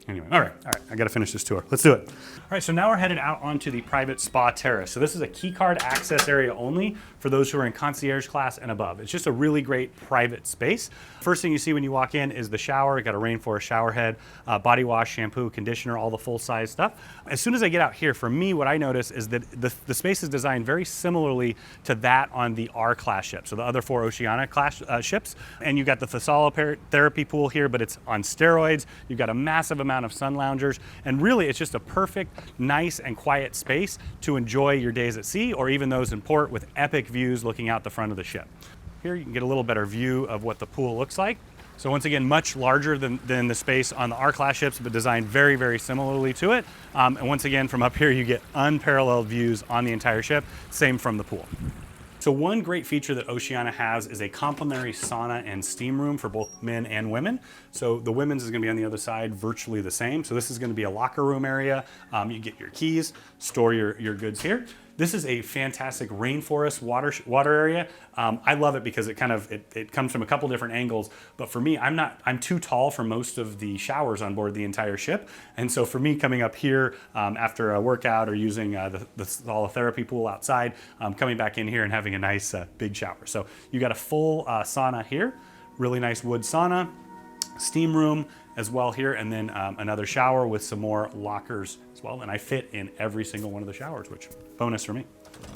Anyway, all right, I gotta finish this tour. Let's do it. All right, so now we're headed out onto the private spa terrace. So this is a key card access area only for those who are in concierge class and above. It's just a really great private space. First thing you see when you walk in is the shower. You got a rainforest shower head, body wash, shampoo, conditioner, all the full-size stuff. As soon as I get out here, for me, what I notice is that the space is designed very similarly to that on the R-class ship, so the other 4 Oceania class ships. And you got the therapy pool here, but it's on steroids. You've got a massive amount of sun loungers, and really it's just a perfect, nice and quiet space to enjoy your days at sea, or even those in port, with epic views looking out the front of the ship. Here you can get a little better view of what the pool looks like. So once again, much larger than the space on the R-class ships, but designed very, very similarly to it. And once again, from up here, you get unparalleled views on the entire ship, same from the pool. So one great feature that Oceania has is a complimentary sauna and steam room for both men and women. So the women's is gonna be on the other side, virtually the same. So this is gonna be a locker room area. You get your keys, store your goods here. This is a fantastic rainforest water area. I love it because it comes from a couple different angles. But for me, I'm too tall for most of the showers on board the entire ship. And so for me, coming up here after a workout or using the therapy pool outside, coming back in here and having a nice big shower. So you got a full sauna here, really nice wood sauna, steam room as well here, and then another shower with some more lockers as well. And I fit in every single one of the showers, which bonus for me.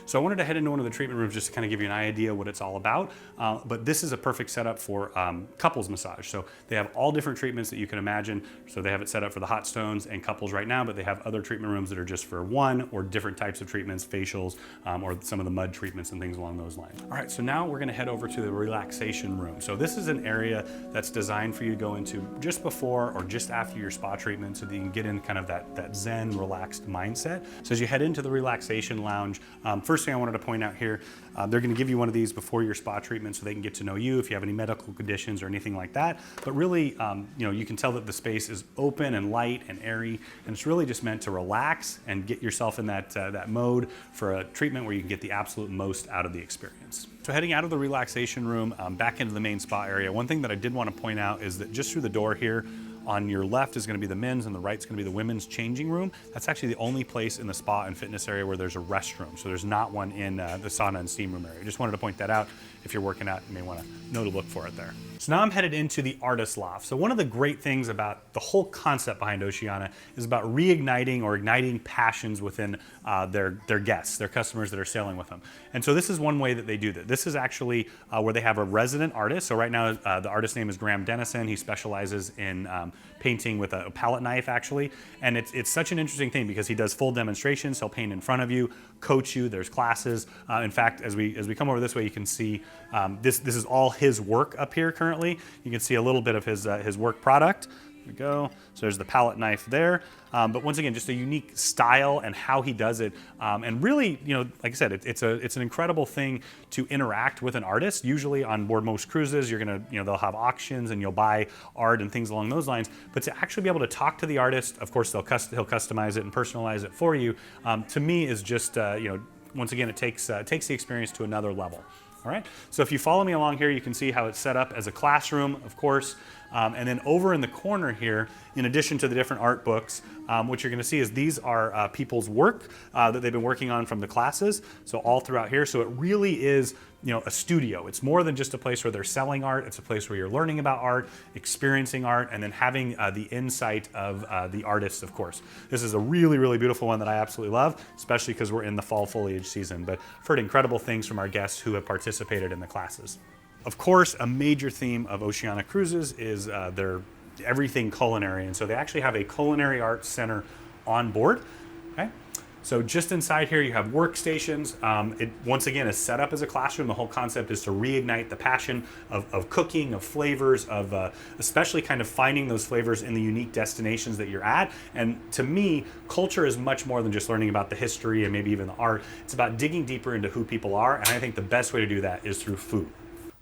So I wanted to head into one of the treatment rooms just to kind of give you an idea what it's all about. But this is a perfect setup for couples massage. So they have all different treatments that you can imagine. So they have it set up for the hot stones and couples right now, but they have other treatment rooms that are just for one or different types of treatments, facials, or some of the mud treatments and things along those lines. All right, so now we're gonna head over to the relaxation room. So this is an area that's designed for you to go into just before or just after your spa treatment so that you can get in kind of that zen, relaxed mindset. So as you head into the relaxation lounge, first thing I wanted to point out here, they're going to give you one of these before your spa treatment so they can get to know you if you have any medical conditions or anything like that. But really, you can tell that the space is open and light and airy, and it's really just meant to relax and get yourself in that mode for a treatment where you can get the absolute most out of the experience. So heading out of the relaxation room, back into the main spa area, one thing that I did want to point out is that just through the door here, on your left is going to be the men's and the right is going to be the women's changing room. That's actually the only place in the spa and fitness area where there's a restroom. So there's not one in the sauna and steam room area. Just wanted to point that out. If you're working out, you may want to know to look for it there. So now I'm headed into the artist loft. So one of the great things about the whole concept behind Oceania is about reigniting or igniting passions within their guests, their customers that are sailing with them. And so this is one way that they do that. This is actually where they have a resident artist. So right now the artist's name is Graham Dennison. He specializes in painting with a palette knife actually. And it's such an interesting thing because he does full demonstrations. He'll paint in front of you, coach you, there's classes. In fact, as we come over this way, you can see this is all his work up here currently. You can see a little bit of his work product. There we go. So there's the palette knife there. But once again, just a unique style and how he does it. And really, like I said, it's an incredible thing to interact with an artist. Usually on board most cruises, you're gonna, they'll have auctions and you'll buy art and things along those lines. But to actually be able to talk to the artist, of course, he'll customize it and personalize it for you. To me, is just, once again, it takes the experience to another level. All right, so if you follow me along here, you can see how it's set up as a classroom, of course, and then over in the corner here, in addition to the different art books, what you're gonna see is these are people's work that they've been working on from the classes, so all throughout here. So it really is, a studio. It's more than just a place where they're selling art. It's a place where you're learning about art, experiencing art, and then having the insight of the artists, of course. This is a really, really beautiful one that I absolutely love, especially because we're in the fall foliage season. But I've heard incredible things from our guests who have participated in the classes. Of course, a major theme of Oceania Cruises is their everything culinary. And so they actually have a culinary arts center on board. Okay. So just inside here, you have workstations. It, once again, is set up as a classroom. The whole concept is to reignite the passion of cooking, of flavors, of especially kind of finding those flavors in the unique destinations that you're at. And to me, culture is much more than just learning about the history and maybe even the art. It's about digging deeper into who people are. And I think the best way to do that is through food.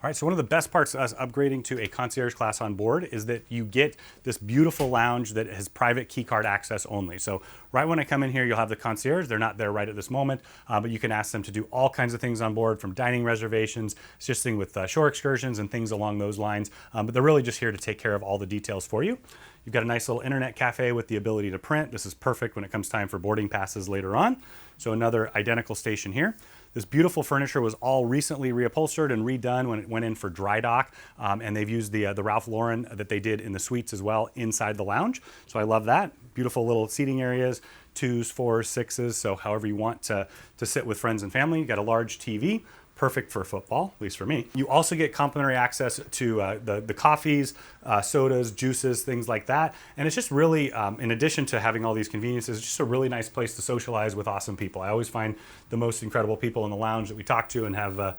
All right, so one of the best parts of us upgrading to a concierge class on board is that you get this beautiful lounge that has private key card access only. So right when I come in here, you'll have the concierge. They're not there right at this moment, but you can ask them to do all kinds of things on board, from dining reservations, assisting with shore excursions and things along those lines. But they're really just here to take care of all the details for you. You've got a nice little internet cafe with the ability to print. This is perfect when it comes time for boarding passes later on. So another identical station here. This beautiful furniture was all recently reupholstered and redone when it went in for dry dock, and they've used the Ralph Lauren that they did in the suites as well inside the lounge. So I love that. Beautiful little seating areas, 2s, 4s, 6s, so however you want to sit with friends and family. You got a large TV. Perfect for football, at least for me. You also get complimentary access to the coffees, sodas, juices, things like that. And it's just really, in addition to having all these conveniences, it's just a really nice place to socialize with awesome people. I always find the most incredible people in the lounge that we talk to and have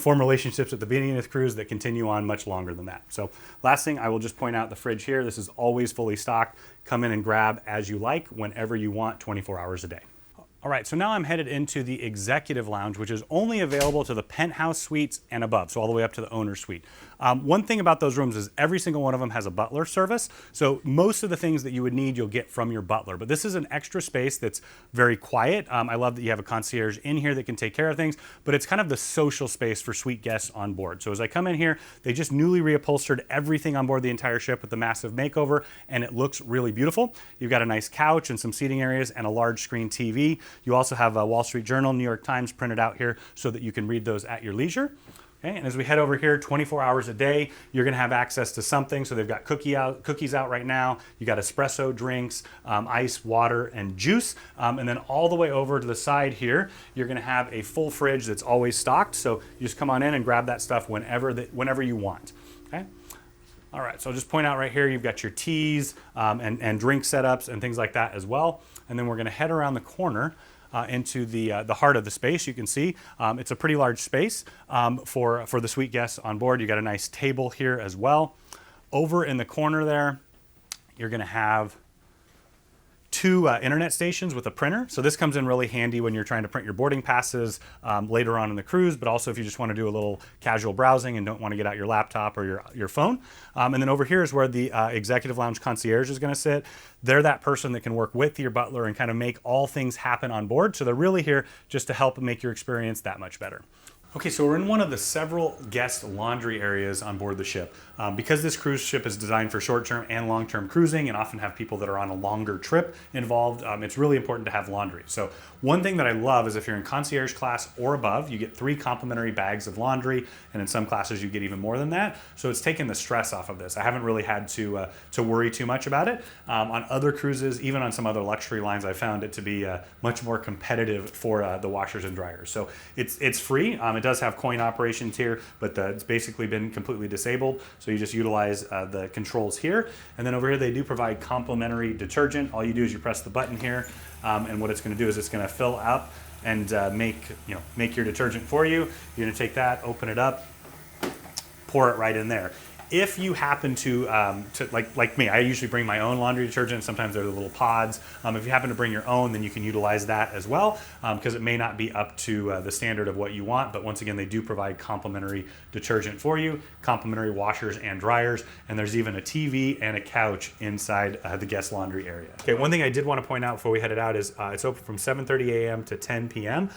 form relationships at the beginning of the cruise that continue on much longer than that. So last thing, I will just point out the fridge here. This is always fully stocked. Come in and grab as you like, whenever you want, 24 hours a day. All right, so now I'm headed into the executive lounge, which is only available to the penthouse suites and above, so all the way up to the owner's suite. One thing about those rooms is every single one of them has a butler service, so most of the things that you would need you'll get from your butler, but this is an extra space that's very quiet. I love that you have a concierge in here that can take care of things, but it's kind of the social space for suite guests on board. So as I come in here, they just newly reupholstered everything on board the entire ship with the massive makeover, and it looks really beautiful. You've got a nice couch and some seating areas and a large screen TV. You also have a Wall Street Journal, New York Times printed out here so that you can read those at your leisure. Okay, and as we head over here, 24 hours a day, you're gonna have access to something. So they've got cookies out right now. You got espresso drinks, ice, water, and juice. And then all the way over to the side here, you're gonna have a full fridge that's always stocked. So you just come on in and grab that stuff whenever you want, okay? All right, so I'll just point out right here, you've got your teas and drink setups and things like that as well. And then we're gonna head around the corner into the heart of the space. You can see it's a pretty large space for the suite guests on board. You got a nice table here as well. Over in the corner there, you're gonna have 2 internet stations with a printer. So this comes in really handy when you're trying to print your boarding passes later on in the cruise, but also if you just want to do a little casual browsing and don't want to get out your laptop or your phone. And then over here is where the executive lounge concierge is going to sit. They're that person that can work with your butler and kind of make all things happen on board. So they're really here just to help make your experience that much better. Okay, so we're in one of the several guest laundry areas on board the ship. Because this cruise ship is designed for short-term and long-term cruising and often have people that are on a longer trip involved, it's really important to have laundry. So one thing that I love is if you're in concierge class or above, you get 3 complimentary bags of laundry, and in some classes you get even more than that. So it's taken the stress off of this. I haven't really had to worry too much about it. On other cruises, even on some other luxury lines, I found it to be much more competitive for the washers and dryers. So it's free. It does have coin operations here, but it's basically been completely disabled. So you just utilize the controls here. And then over here, they do provide complimentary detergent. All you do is you press the button here, and what it's gonna do is it's gonna fill up and make your detergent for you. You're gonna take that, open it up, pour it right in there. If you happen to like me, I usually bring my own laundry detergent. Sometimes they're the little pods. If you happen to bring your own, then you can utilize that as well, because it may not be up to the standard of what you want. But once again, they do provide complimentary detergent for you, complimentary washers and dryers, and there's even a TV and a couch inside the guest laundry area. Okay, one thing I did want to point out before we headed out is it's open from 7:30 a.m. to 10 p.m.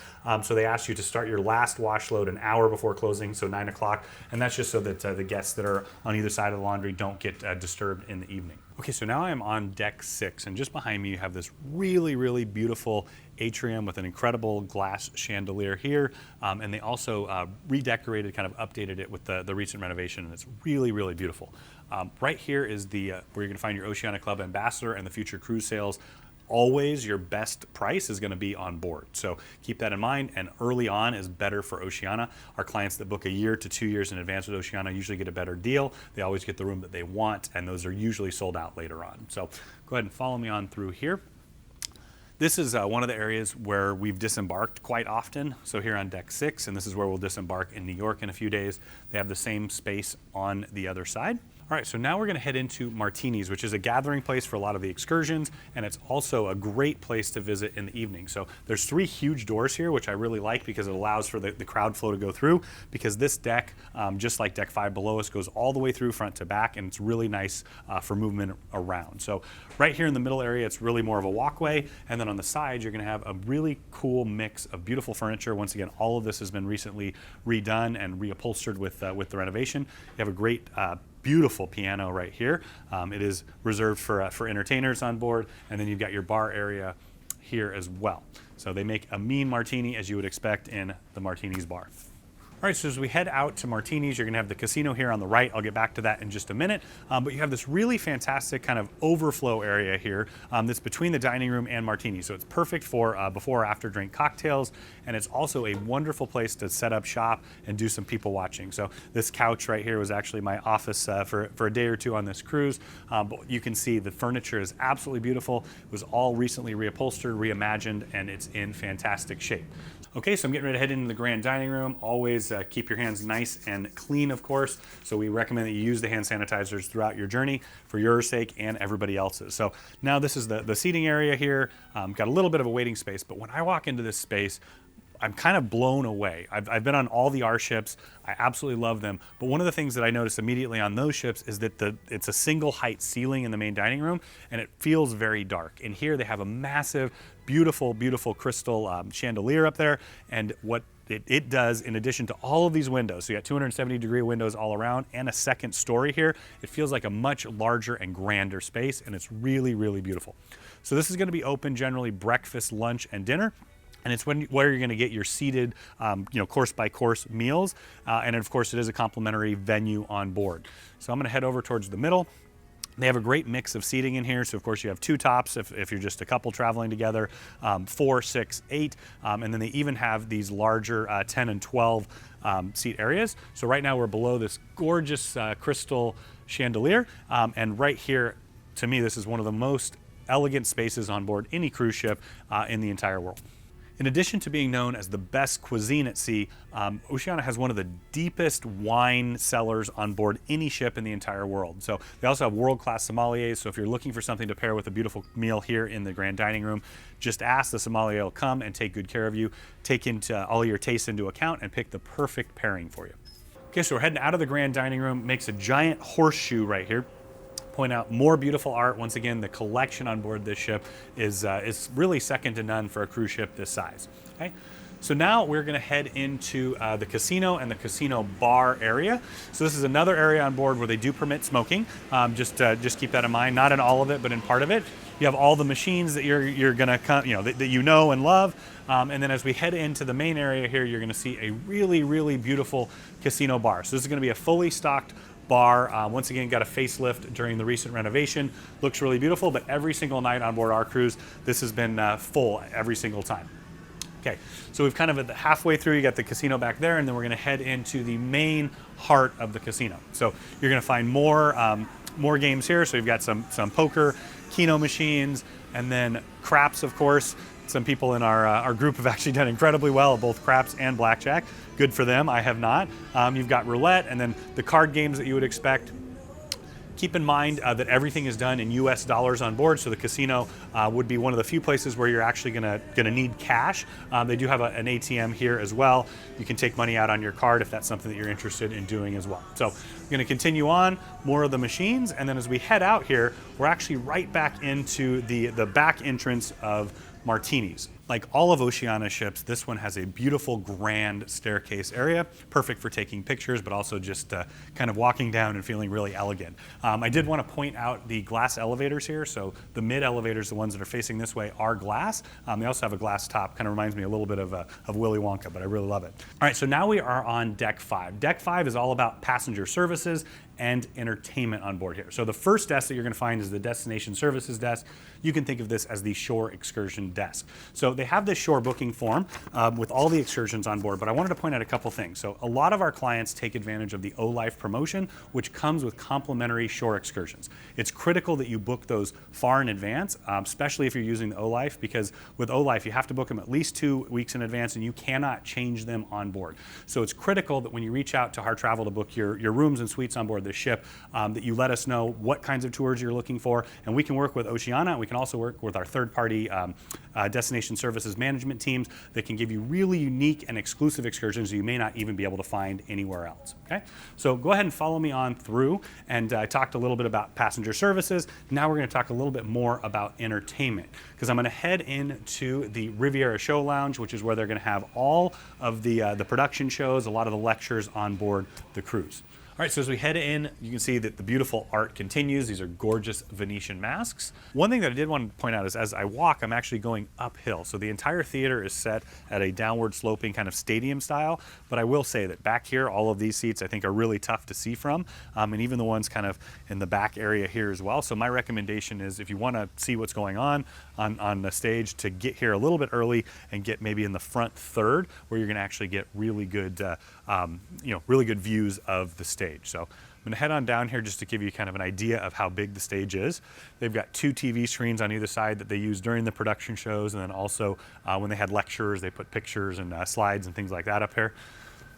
So they ask you to start your last wash load an hour before closing, so 9 o'clock, and that's just so that the guests that are on either side of the laundry don't get disturbed in the evening. Okay, so now I'm on deck 6, and just behind me you have this really, really beautiful atrium with an incredible glass chandelier here, and they also redecorated, kind of updated it with the recent renovation, and it's really, really beautiful. Right here is the where you're gonna find your Oceania Club Ambassador and the future cruise sales. Always your best price is going to be on board. So keep that in mind, and early on is better for Oceania. Our clients that book 1 year to 2 years in advance with Oceania usually get a better deal. They always get the room that they want, and those are usually sold out later on. So go ahead and follow me on through here. This is one of the areas where we've disembarked quite often. So here on deck 6, and this is where we'll disembark in New York in a few days. They have the same space on the other side. All right, so now we're gonna head into Martini's, which is a gathering place for a lot of the excursions, and it's also a great place to visit in the evening. So there's 3 huge doors here, which I really like because it allows for the crowd flow to go through, because this deck, just like deck 5 below us, goes all the way through front to back, and it's really nice for movement around. So right here in the middle area, it's really more of a walkway, and then on the side, you're gonna have a really cool mix of beautiful furniture. Once again, all of this has been recently redone and reupholstered with the renovation. You have a great beautiful piano right here. It is reserved for entertainers on board, and then you've got your bar area here as well. So they make a mean martini, as you would expect in the Martini's bar. All right, so as we head out to Martini's, you're gonna have the casino here on the right. I'll get back to that in just a minute. But you have this really fantastic kind of overflow area here that's between the dining room and Martini. So it's perfect for before or after drink cocktails. And it's also a wonderful place to set up shop and do some people watching. So this couch right here was actually my office for a day or two on this cruise. But you can see the furniture is absolutely beautiful. It was all recently reupholstered, reimagined, and it's in fantastic shape. Okay, so I'm getting ready to head into the grand dining room. Always keep your hands nice and clean, of course. So we recommend that you use the hand sanitizers throughout your journey for your sake and everybody else's. So now this is the seating area here. Got a little bit of a waiting space, but when I walk into this space, I'm kind of blown away. I've been on all the R ships. I absolutely love them. But one of the things that I noticed immediately on those ships is that it's a single height ceiling in the main dining room, and it feels very dark. And here they have a massive, beautiful, beautiful crystal chandelier up there. And what it does, in addition to all of these windows, so you got 270-degree windows all around and a second story here, it feels like a much larger and grander space, and it's really, really beautiful. So this is gonna be open generally breakfast, lunch, and dinner. And it's where you're going to get your seated, course by course meals. And of course, it is a complimentary venue on board. So I'm going to head over towards the middle. They have a great mix of seating in here. So of course you have 2 tops if you're just a couple traveling together, 4, 6, 8. And then they even have these larger 10 and 12 seat areas. So right now we're below this gorgeous crystal chandelier. And right here, to me, this is one of the most elegant spaces on board any cruise ship in the entire world. In addition to being known as the best cuisine at sea, Oceania has one of the deepest wine cellars on board any ship in the entire world. So they also have world-class sommeliers, so if you're looking for something to pair with a beautiful meal here in the grand dining room, just ask, the sommelier will come and take good care of you, take into all your tastes into account, and pick the perfect pairing for you. Okay, so we're heading out of the grand dining room, makes a giant horseshoe right here. Point out more beautiful art. Once again, the collection on board this ship is really second to none for a cruise ship this size. Okay, so now we're going to head into the casino and the casino bar area. So this is another area on board where they do permit smoking. Just keep that in mind. Not in all of it, but in part of it. You have all the machines that you're going to that you know and love. And then as we head into the main area here, you're going to see a really, really beautiful casino bar. So this is going to be a fully stocked bar. Once again, got a facelift during the recent renovation. Looks really beautiful, but every single night on board our cruise, this has been full every single time. Okay, so we've kind of at the halfway through, you got the casino back there, and then we're gonna head into the main heart of the casino. So you're gonna find more games here. So you've got some poker, keno machines, and then craps, of course. Some people in our group have actually done incredibly well at both craps and blackjack. Good for them, I have not. You've got roulette, and then the card games that you would expect. Keep in mind that everything is done in US dollars on board, so the casino would be one of the few places where you're actually gonna need cash. They do have an ATM here as well. You can take money out on your card if that's something that you're interested in doing as well. So I'm gonna continue on, more of the machines, and then as we head out here, we're actually right back into the back entrance of Martini's. Like all of Oceania ships, this one has a beautiful grand staircase area, perfect for taking pictures, but also just kind of walking down and feeling really elegant. I did want to point out the glass elevators here. So the mid elevators, the ones that are facing this way, are glass. They also have a glass top, kind of reminds me a little bit of Willy Wonka, but I really love it. All right, so now we are on deck 5. Deck 5 is all about passenger services and entertainment on board here. So the first desk that you're going to find is the destination services desk. You can think of this as the shore excursion desk. So they have this shore booking form with all the excursions on board, but I wanted to point out a couple things. So a lot of our clients take advantage of the O-Life promotion, which comes with complimentary shore excursions. It's critical that you book those far in advance, especially if you're using the O-Life, because with O-Life, you have to book them at least 2 weeks in advance, and you cannot change them on board. So it's critical that when you reach out to Harr Travel to book your rooms and suites on board the ship, that you let us know what kinds of tours you're looking for, and we can work with Oceania. We can also work with our third-party destination services management teams that can give you really unique and exclusive excursions you may not even be able to find anywhere else. Okay, so go ahead and follow me on through, and I talked a little bit about passenger services. Now we're going to talk a little bit more about entertainment, because I'm going to head into the Riviera Show Lounge, which is where they're going to have all of the production shows, a lot of the lectures on board the cruise. All right, so as we head in, you can see that the beautiful art continues. These are gorgeous Venetian masks. One thing that I did want to point out is as I walk, I'm actually going uphill. So the entire theater is set at a downward sloping kind of stadium style. But I will say that back here, all of these seats I think are really tough to see from, and even the ones kind of in the back area here as well. So my recommendation is if you want to see what's going on the stage, to get here a little bit early and get maybe in the front third, where you're going to actually get really good, really good views of the stage. So I'm going to head on down here just to give you kind of an idea of how big the stage is. They've got 2 TV screens on either side that they use during the production shows, and then also when they had lectures, they put pictures and slides and things like that up here.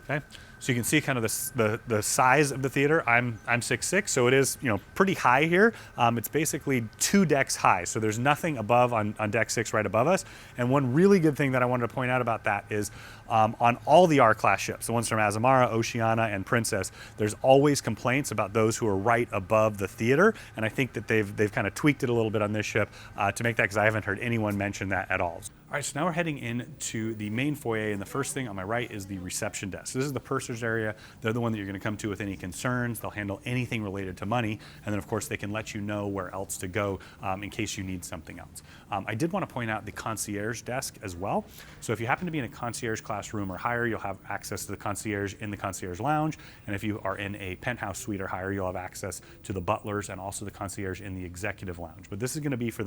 Okay, so you can see kind of the size of the theater. I'm 6'6", so it is pretty high here. It's basically 2 decks high, so there's nothing above on deck 6 right above us. And one really good thing that I wanted to point out about that is on all the R-class ships, the ones from Azamara, Oceania, and Princess, there's always complaints about those who are right above the theater, and I think that they've kind of tweaked it a little bit on this ship to make that, because I haven't heard anyone mention that at all. All right, so now we're heading into the main foyer, and the first thing on my right is the reception desk. So this is the purser's area. They're the one that you're going to come to with any concerns. They'll handle anything related to money, and then of course they can let you know where else to go in case you need something else. I did want to point out the concierge desk as well. So if you happen to be in a concierge class room or higher, you'll have access to the concierge in the concierge lounge, and if you are in a penthouse suite or higher, you'll have access to the butlers and also the concierge in the executive lounge. But this is going to be for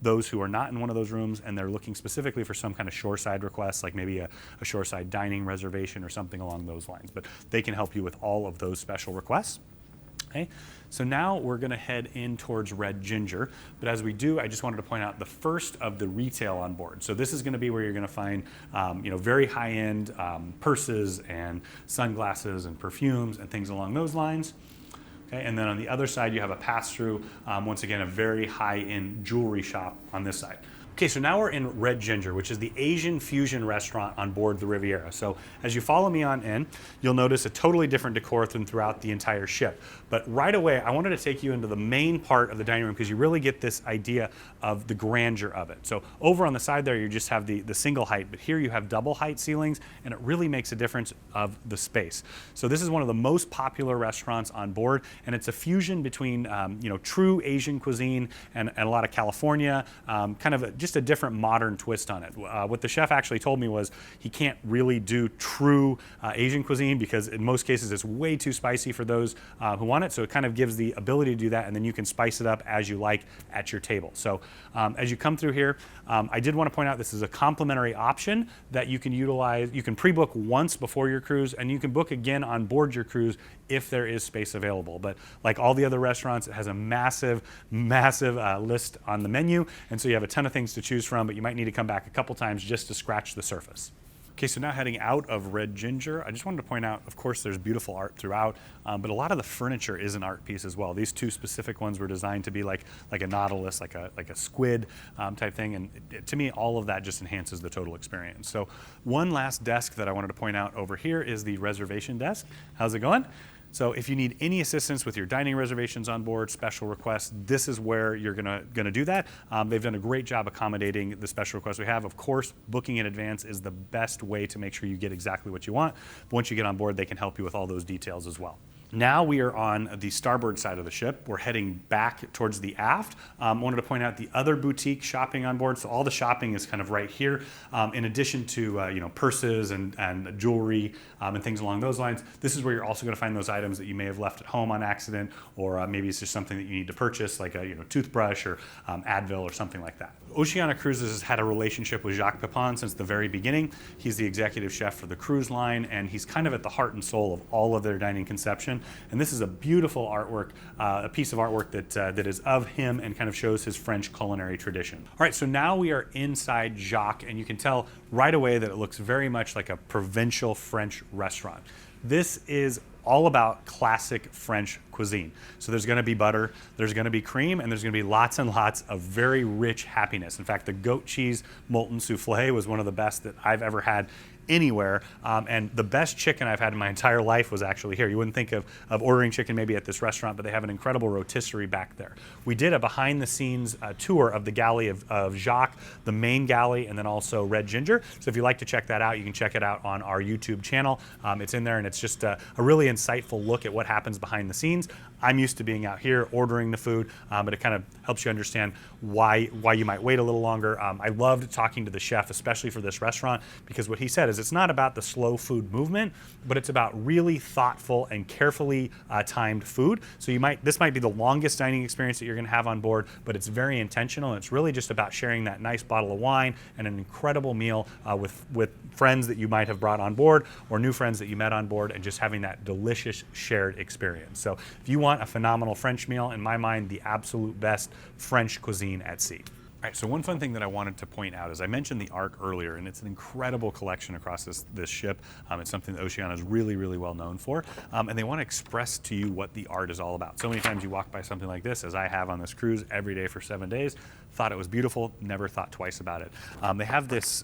those who are not in one of those rooms and they're looking specifically for some kind of shoreside requests, like maybe a shoreside dining reservation or something along those lines. But they can help you with all of those special requests. Okay, so now we're going to head in towards Red Ginger, but as we do, I just wanted to point out the first of the retail on board. So this is going to be where you're going to find, very high-end purses and sunglasses and perfumes and things along those lines. Okay, and then on the other side, you have a pass-through, once again, a very high-end jewelry shop on this side. Okay, so now we're in Red Ginger, which is the Asian fusion restaurant on board the Riviera. So as you follow me on in, you'll notice a totally different decor than throughout the entire ship. But right away, I wanted to take you into the main part of the dining room because you really get this idea of the grandeur of it. So over on the side there, you just have the single height, but here you have double height ceilings, and it really makes a difference of the space. So this is one of the most popular restaurants on board, and it's a fusion between true Asian cuisine and a lot of California, just a different modern twist on it. What the chef actually told me was he can't really do true Asian cuisine because in most cases it's way too spicy for those who want it. So it kind of gives the ability to do that, and then you can spice it up as you like at your table. So as you come through here, I did want to point out this is a complimentary option that you can utilize. You can pre-book once before your cruise, and you can book again on board your cruise if there is space available. But like all the other restaurants, it has a massive list on the menu, and so you have a ton of things to choose from, but you might need to come back a couple times just to scratch the surface. Okay, so now heading out of Red Ginger, I just wanted to point out, of course, there's beautiful art throughout, but a lot of the furniture is an art piece as well. These 2 specific ones were designed to be like a nautilus, like a squid type thing, and to me, all of that just enhances the total experience. So one last desk that I wanted to point out over here is the reservation desk. How's it going? So if you need any assistance with your dining reservations on board, special requests, this is where you're gonna do that. They've done a great job accommodating the special requests we have. Of course, booking in advance is the best way to make sure you get exactly what you want. But once you get on board, they can help you with all those details as well. Now we are on the starboard side of the ship. We're heading back towards the aft. Wanted to point out the other boutique shopping on board. So all the shopping is kind of right here. In addition to purses and jewelry and things along those lines, this is where you're also going to find those items that you may have left at home on accident, or maybe it's just something that you need to purchase, like a toothbrush or Advil or something like that. Oceania Cruises has had a relationship with Jacques Pepin since the very beginning. He's the executive chef for the cruise line, and he's kind of at the heart and soul of all of their dining conception. And this is a beautiful artwork, a piece of artwork that is of him and kind of shows his French culinary tradition. All right, so now we are inside Jacques, and you can tell right away that it looks very much like a provincial French restaurant. This is all about classic French cuisine. So there's gonna be butter, there's gonna be cream, and there's gonna be lots and lots of very rich happiness. In fact, the goat cheese molten souffle was one of the best that I've ever had anywhere. And the best chicken I've had in my entire life was actually here. You wouldn't think of ordering chicken maybe at this restaurant, but they have an incredible rotisserie back there. We did a behind the scenes tour of the galley of Jacques, the main galley, and then also Red Ginger. So if you'd like to check that out, you can check it out on our YouTube channel. It's in there, and it's just a really insightful look at what happens behind the scenes. I'm used to being out here ordering the food, but it kind of helps you understand why you might wait a little longer. I loved talking to the chef, especially for this restaurant, because what he said is it's not about the slow food movement, but it's about really thoughtful and carefully timed food. So this might be the longest dining experience that you're going to have on board, but it's very intentional, and it's really just about sharing that nice bottle of wine and an incredible meal with friends that you might have brought on board or new friends that you met on board, and just having that delicious shared experience. So if you want a phenomenal French meal, in my mind, the absolute best French cuisine at sea. All right, so one fun thing that I wanted to point out is I mentioned the Ark earlier, and it's an incredible collection across this ship. It's something that Oceania is really, really well known for, and they want to express to you what the art is all about. So many times you walk by something like this, as I have on this cruise every day for 7 days, thought it was beautiful, never thought twice about it. They have this,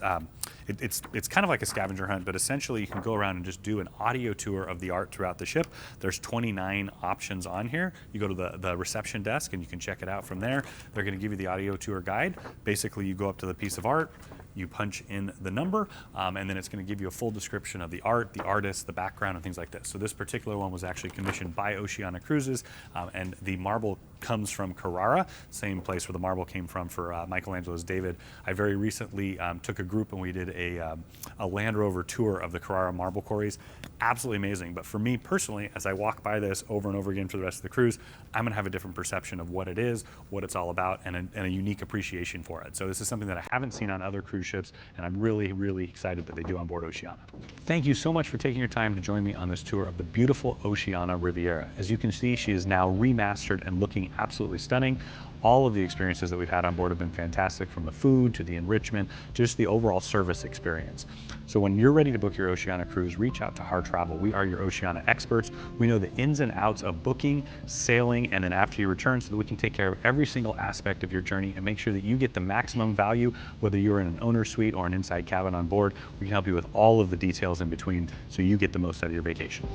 it's kind of like a scavenger hunt, but essentially you can go around and just do an audio tour of the art throughout the ship. There's 29 options on here. You go to the reception desk and you can check it out from there. They're going to give you the audio tour guide. Basically, you go up to the piece of art, you punch in the number, and then it's going to give you a full description of the art, the artist, the background, and things like this. So this particular one was actually commissioned by Oceania Cruises, and the marble comes from Carrara, same place where the marble came from for Michelangelo's David. I very recently took a group and we did a Land Rover tour of the Carrara marble quarries. Absolutely amazing. But for me personally, as I walk by this over and over again for the rest of the cruise, I'm going to have a different perception of what it is, what it's all about, and a unique appreciation for it. So this is something that I haven't seen on other cruise ships, and I'm really, really excited that they do on board Oceania. Thank you so much for taking your time to join me on this tour of the beautiful Oceania Riviera. As you can see, she is now remastered and looking absolutely stunning. All of the experiences that we've had on board have been fantastic, from the food to the enrichment, just the overall service experience. So when you're ready to book your Oceania cruise, reach out to Harr Travel. We are your Oceania experts. We know the ins and outs of booking, sailing, and then after you return, so that we can take care of every single aspect of your journey and make sure that you get the maximum value, whether you're in an owner's suite or an inside cabin on board. We can help you with all of the details in between so you get the most out of your vacation.